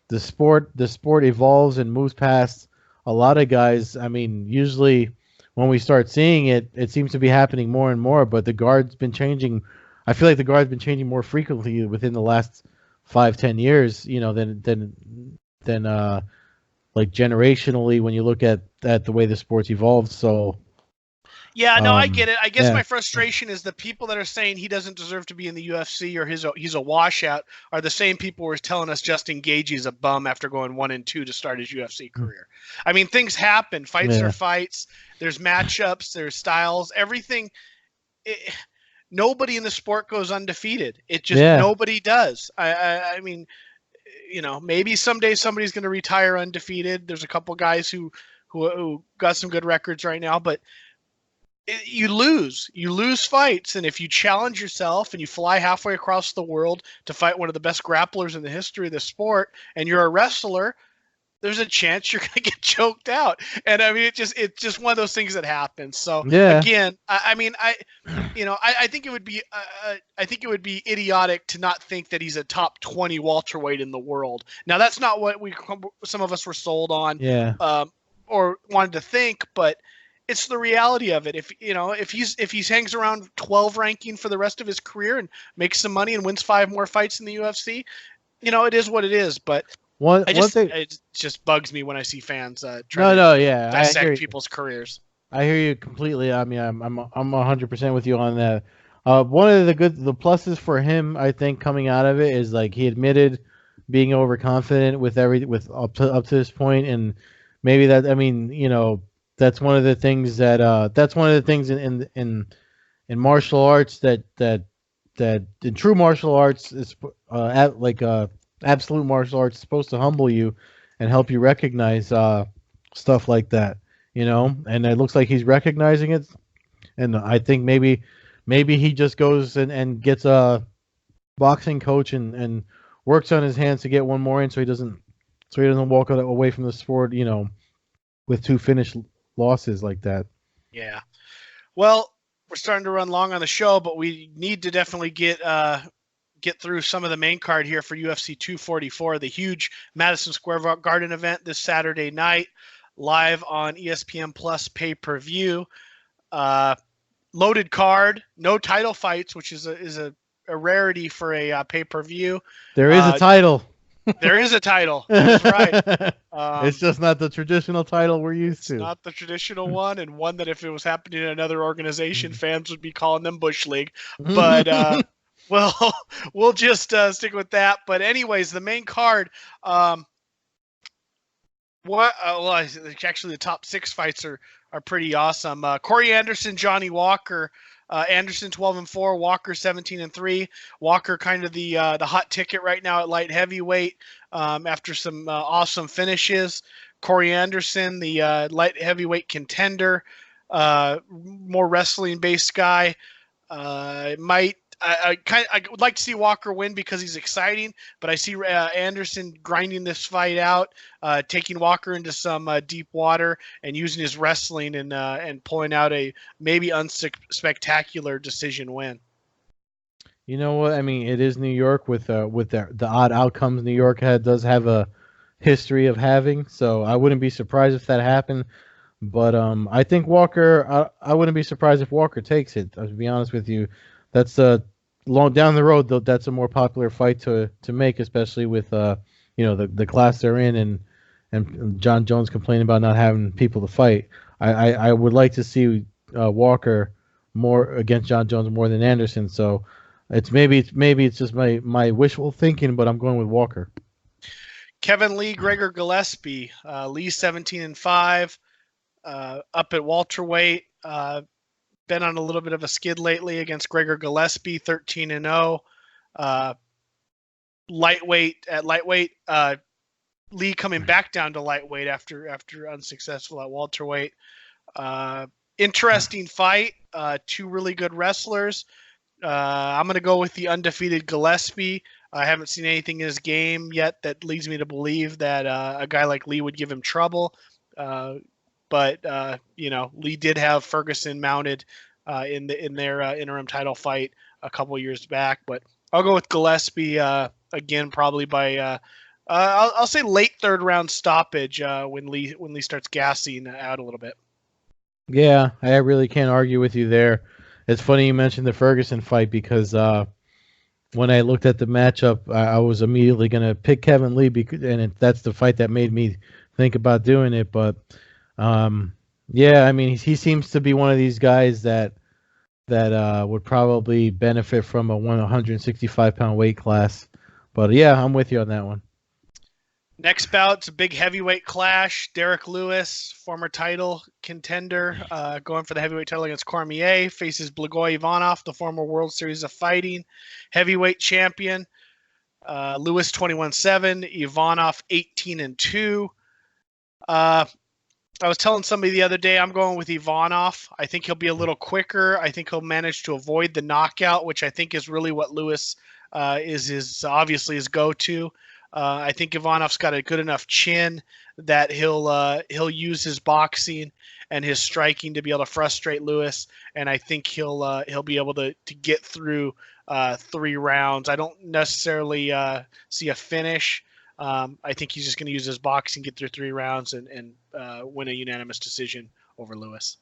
the sport evolves and moves past a lot of guys. Usually when we start seeing it, it seems to be happening more and more, but the guard's been changing. I feel like the guard's been changing more frequently within the last 5-10 years, than like generationally when you look at the way the sport's evolved. So yeah, no, I get it. I guess my frustration is the people that are saying he doesn't deserve to be in the UFC or he's a washout are the same people who are telling us Justin Gaethje's a bum after going 1-2 to start his UFC career. Things happen. Fights are fights. There's matchups. There's styles. Everything. Nobody in the sport goes undefeated. It just nobody does. Maybe someday somebody's going to retire undefeated. There's a couple guys who got some good records right now, but you lose fights. And if you challenge yourself and you fly halfway across the world to fight one of the best grapplers in the history of the sport, and you're a wrestler, there's a chance you're going to get choked out. And it's just one of those things that happens. So again, I think it would be, idiotic to not think that he's a top 20 welterweight in the world. Now that's not what some of us were sold on, or wanted to think, but it's the reality of it. If he hangs around 12 ranking for the rest of his career and makes some money and wins 5 more fights in the UFC, it is what it is. But it just bugs me when I see fans try to dissect people's careers. I hear you completely. I'm 100% with you on that. One of the pluses for him, I think, coming out of it is like he admitted being overconfident with up to this point, and maybe that that's one of the things in martial arts that in true martial arts is absolute martial arts is supposed to humble you and help you recognize stuff like that, and it looks like he's recognizing it. And I think maybe he just goes and gets a boxing coach and works on his hands to get one more in so he doesn't walk away from the sport, with 2 finished losses like that. Yeah. Well, we're starting to run long on the show, but we need to definitely get through some of the main card here for UFC 244, the huge Madison Square Garden event this Saturday night, live on ESPN Plus pay-per-view. Loaded card, no title fights, which is a rarity for a pay-per-view. There is a title. There is a title. That's right. It's just not the traditional title we're used to. It's not the traditional one, and one that if it was happening in another organization, fans would be calling them Bush League. But we'll just stick with that. But anyways, the main card. Actually, the top 6 fights are pretty awesome. Corey Anderson, Johnny Walker. Anderson 12-4, Walker 17-3. Walker kind of the hot ticket right now at light heavyweight after some awesome finishes. Corey Anderson, the light heavyweight contender, more wrestling based guy. I would like to see Walker win because he's exciting, but I see Anderson grinding this fight out, taking Walker into some deep water and using his wrestling and pulling out a maybe unspectacular decision win. You know what? I mean, it is New York with the odd outcomes New York does have a history of having, so I wouldn't be surprised if that happened. But I think Walker. I wouldn't be surprised if Walker takes it. To be honest with you. That's long down the road though. That's a more popular fight to make, especially with the class they're in and John Jones complaining about not having people to fight. I would like to see Walker more against John Jones more than Anderson. So maybe it's just my wishful thinking, but I'm going with Walker. Kevin Lee, Gregor Gillespie. Lee 17-5, up at welterweight. Been on a little bit of a skid lately against Gregor Gillespie, 13-0. Lightweight, Lee coming back down to lightweight after unsuccessful at welterweight. Interesting fight. 2 really good wrestlers. I'm going to go with the undefeated Gillespie. I haven't seen anything in his game yet that leads me to believe that a guy like Lee would give him trouble. But Lee did have Ferguson mounted in their interim title fight a couple years back. But I'll go with Gillespie again, probably by I'll say late 3rd round stoppage when Lee starts gassing out a little bit. Yeah, I really can't argue with you there. It's funny you mentioned the Ferguson fight because when I looked at the matchup, I was immediately going to pick Kevin Lee that's the fight that made me think about doing it. But yeah, I mean, he seems to be one of these guys that would probably benefit from a 165-pound weight class. But yeah, I'm with you on that one. Next bout's a big heavyweight clash. Derek Lewis, former title contender, going for the heavyweight title against Cormier, faces Blagoy Ivanov, the former World Series of Fighting heavyweight champion. Lewis 21-7, Ivanov 18-2. I was telling somebody the other day I'm going with Ivanov. I think he'll be a little quicker. I think he'll manage to avoid the knockout, which I think is really what Lewis is obviously his go-to. I think Ivanov's got a good enough chin that he'll use his boxing and his striking to be able to frustrate Lewis, and I think he'll be able to get through 3 rounds. I don't necessarily see a finish. I think he's just going to use his boxing, get through 3 rounds, and win a unanimous decision over Lewis.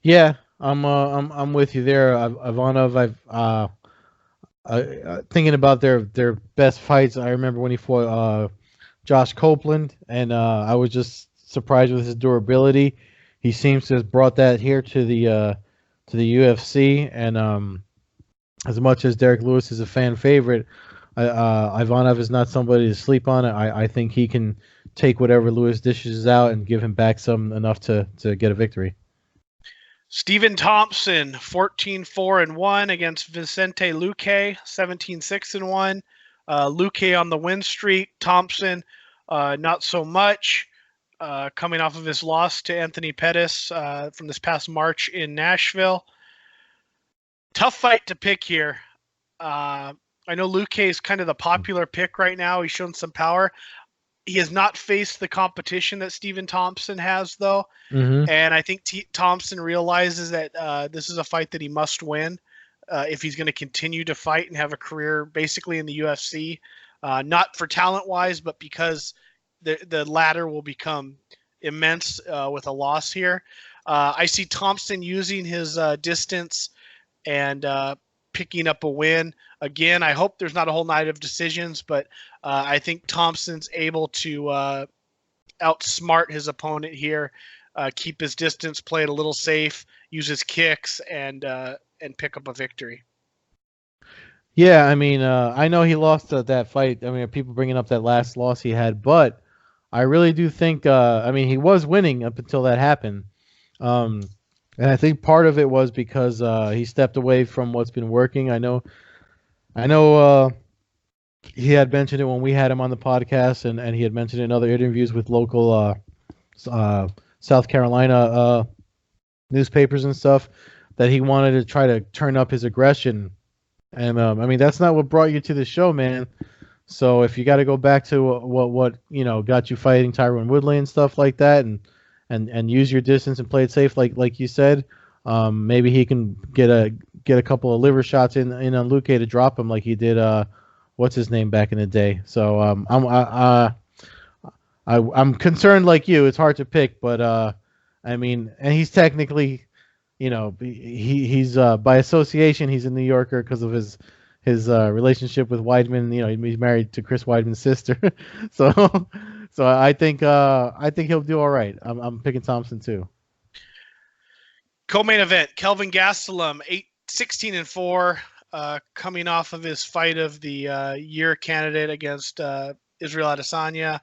Yeah, I'm with you there, Ivanov. Thinking about their best fights, I remember when he fought Josh Copeland, and I was just surprised with his durability. He seems to have brought that here to the UFC, and as much as Derek Lewis is a fan favorite, Ivanov is not somebody to sleep on. I think he can take whatever Lewis dishes out and give him back enough to get a victory. Stephen Thompson, 14-4-1 against Vicente Luque, 17-6-1. Luque on the win streak. Thompson, not so much. Coming off of his loss to Anthony Pettis from this past March in Nashville. Tough fight to pick here. I know Luque is kind of the popular pick right now. He's shown some power. He has not faced the competition that Stephen Thompson has, though. Mm-hmm. And I think Thompson realizes that this is a fight that he must win if he's going to continue to fight and have a career basically in the UFC. Not for talent-wise, but because the ladder will become immense with a loss here. I see Thompson using his distance and picking up a win. Again, I hope there's not a whole night of decisions, but I think Thompson's able to outsmart his opponent here, keep his distance, play it a little safe, use his kicks, and pick up a victory. Yeah, I mean, I know he lost that fight. I mean, people bringing up that last loss he had, but I really do think, I mean, he was winning up until that happened. And I think part of it was because he stepped away from what's been working. I know he had mentioned it when we had him on the podcast, and he had mentioned it in other interviews with local South Carolina newspapers and stuff, that he wanted to try to turn up his aggression. And I mean, that's not what brought you to the show, man. So if you got to go back to what got you fighting Tyron Woodley and stuff like that, and use your distance and play it safe, like you said, maybe he can get a couple of liver shots in on Luque to drop him like he did what's his name back in the day. So I'm concerned like you. It's hard to pick, but I mean, and he's technically, he's by association he's a New Yorker because of his relationship with Weidman. He's married to Chris Weidman's sister, so I think he'll do all right. I'm picking Thompson too. Co-main event: Kelvin Gastelum, 16-4, coming off of his fight of the year candidate against Israel Adesanya,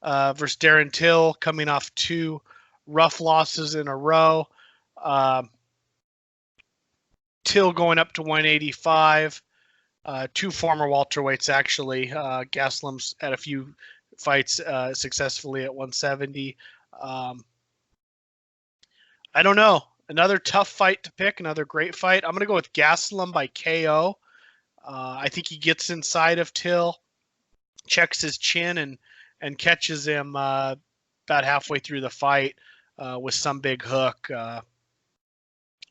versus Darren Till, coming off 2 rough losses in a row. Till going up to 185. 2 former welterweights, actually. Gastelum's had a few fights successfully at 170. I don't know. Another tough fight to pick, another great fight. I'm going to go with Gastelum by KO. I think he gets inside of Till, checks his chin, and catches him about halfway through the fight with some big hook. I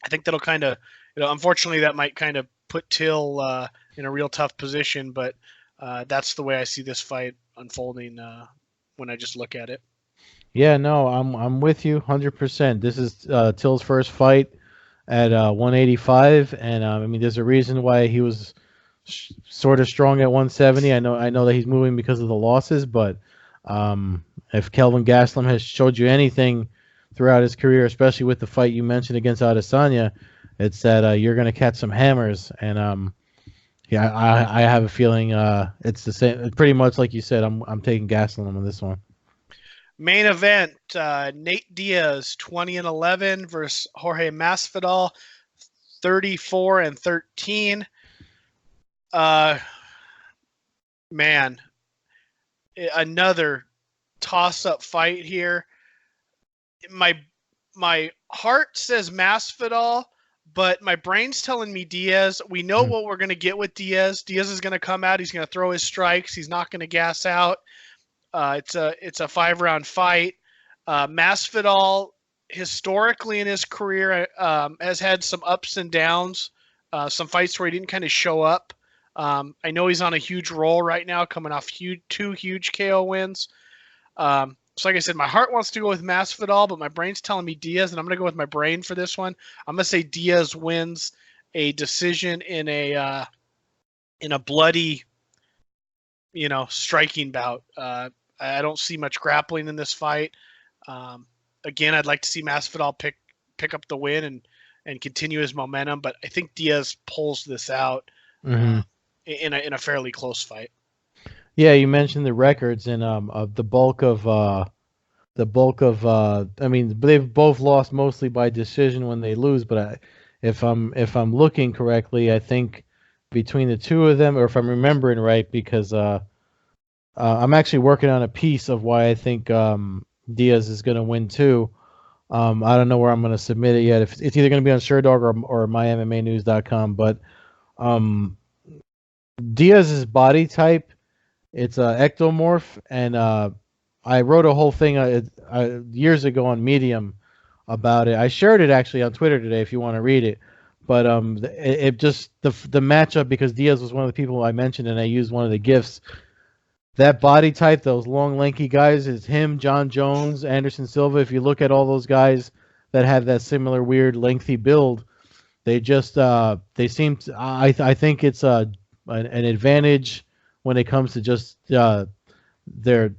think that'll kind of, unfortunately, that might kind of put Till in a real tough position, but that's the way I see this fight unfolding when I just look at it. Yeah, no, I'm with you 100%. This is Till's first fight at 185, and I mean, there's a reason why he was sort of strong at 170. I know that he's moving because of the losses, but if Kelvin Gastelum has showed you anything throughout his career, especially with the fight you mentioned against Adesanya, it's that you're going to catch some hammers, and yeah, I have a feeling it's the same, pretty much like you said. I'm taking Gastelum on this one. Main event: Nate Diaz, 20-11, versus Jorge Masvidal, 34-13. Man, another toss-up fight here. My heart says Masvidal, but my brain's telling me Diaz. We know what we're going to get with Diaz. Diaz is going to come out. He's going to throw his strikes. He's not going to gas out. It's a 5-round fight. Masvidal, historically in his career, has had some ups and downs. Some fights where he didn't kind of show up. I know he's on a huge roll right now, coming off 2 huge KO wins. So like I said, my heart wants to go with Masvidal, but my brain's telling me Diaz, and I'm going to go with my brain for this one. I'm going to say Diaz wins a decision in a bloody, striking bout. I don't see much grappling in this fight. Again, I'd like to see Masvidal pick up the win and continue his momentum, but I think Diaz pulls this out in a fairly close fight. Yeah, you mentioned the records, and the bulk of I mean, they've both lost mostly by decision when they lose. But if I'm looking correctly, I think between the two of them, or if I'm remembering right, because I'm actually working on a piece of why I think Diaz is going to win too. I don't know where I'm going to submit it yet. If it's either going to be on SureDog or MyMMAnews.com, but Diaz's body type, it's ectomorph, and I wrote a whole thing years ago on Medium about it. I shared it actually on Twitter today if you want to read it. But it just the matchup, because Diaz was one of the people I mentioned and I used one of the gifs. That body type, those long lanky guys, is him, John Jones, Anderson Silva. If you look at all those guys that have that similar weird lengthy build, they just they seem to, I think it's an advantage when it comes to just their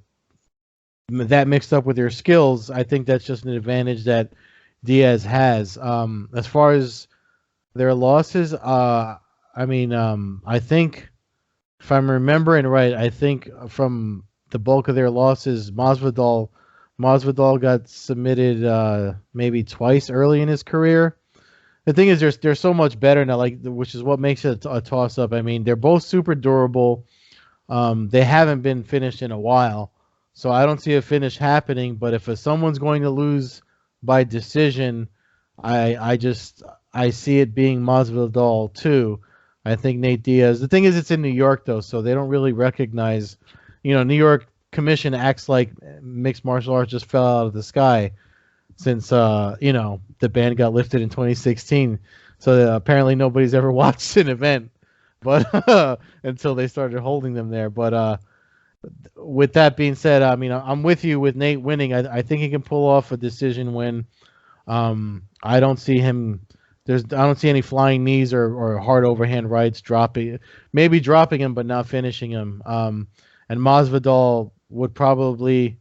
that mixed up with their skills. I think that's just an advantage that Diaz has. As far as their losses, I mean, I think if I'm remembering right, I think from the bulk of their losses, Masvidal got submitted maybe twice early in his career. The thing is, they're so much better now, like, which is what makes it a toss up. I mean, they're both super durable. They haven't been finished in a while, so I don't see a finish happening. But if someone's going to lose by decision, I see it being Masvidal too. I think Nate Diaz. The thing is, it's in New York though, so they don't really recognize. New York Commission acts like mixed martial arts just fell out of the sky since the ban got lifted in 2016. So apparently nobody's ever watched an event, but until they started holding them there. But with that being said, I mean, I'm with you with Nate winning. I think he can pull off a decision win. I don't see him. I don't see any flying knees or hard overhand rights maybe dropping him, but not finishing him. And Masvidal would probably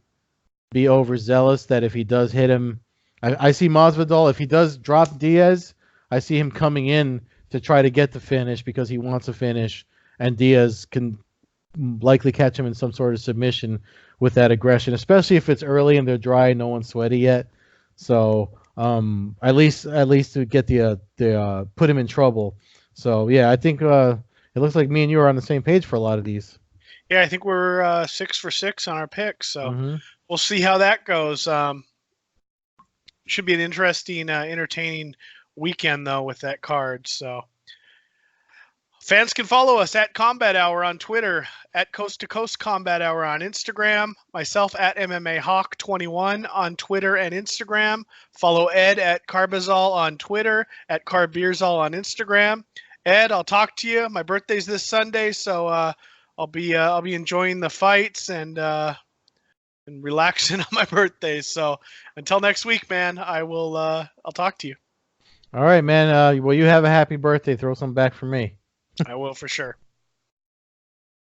be overzealous that if he does hit him, I see Masvidal, if he does drop Diaz, I see him coming in to try to get the finish because he wants a finish, and Diaz can likely catch him in some sort of submission with that aggression, especially if it's early and they're dry, no one's sweaty yet. So at least to get the put him in trouble. So yeah, I think it looks like me and you are on the same page for a lot of these. Yeah, I think we're 6 for 6 on our picks, so we'll see how that goes. Should be an interesting, entertaining weekend though with that card. So fans can follow us at Combat Hour on Twitter, at Coast-to-Coast Combat Hour on Instagram, myself at MMA Hawk 21 on Twitter and Instagram. Follow Ed at Carbazol on Twitter, at Carbeerzol on Instagram. Ed, I'll talk to you. My birthday's this Sunday, so I'll be enjoying the fights and relaxing on my birthday. So until next week, man, I'll talk to you. All right, man. Well, you have a happy birthday. Throw some back for me. I will for sure.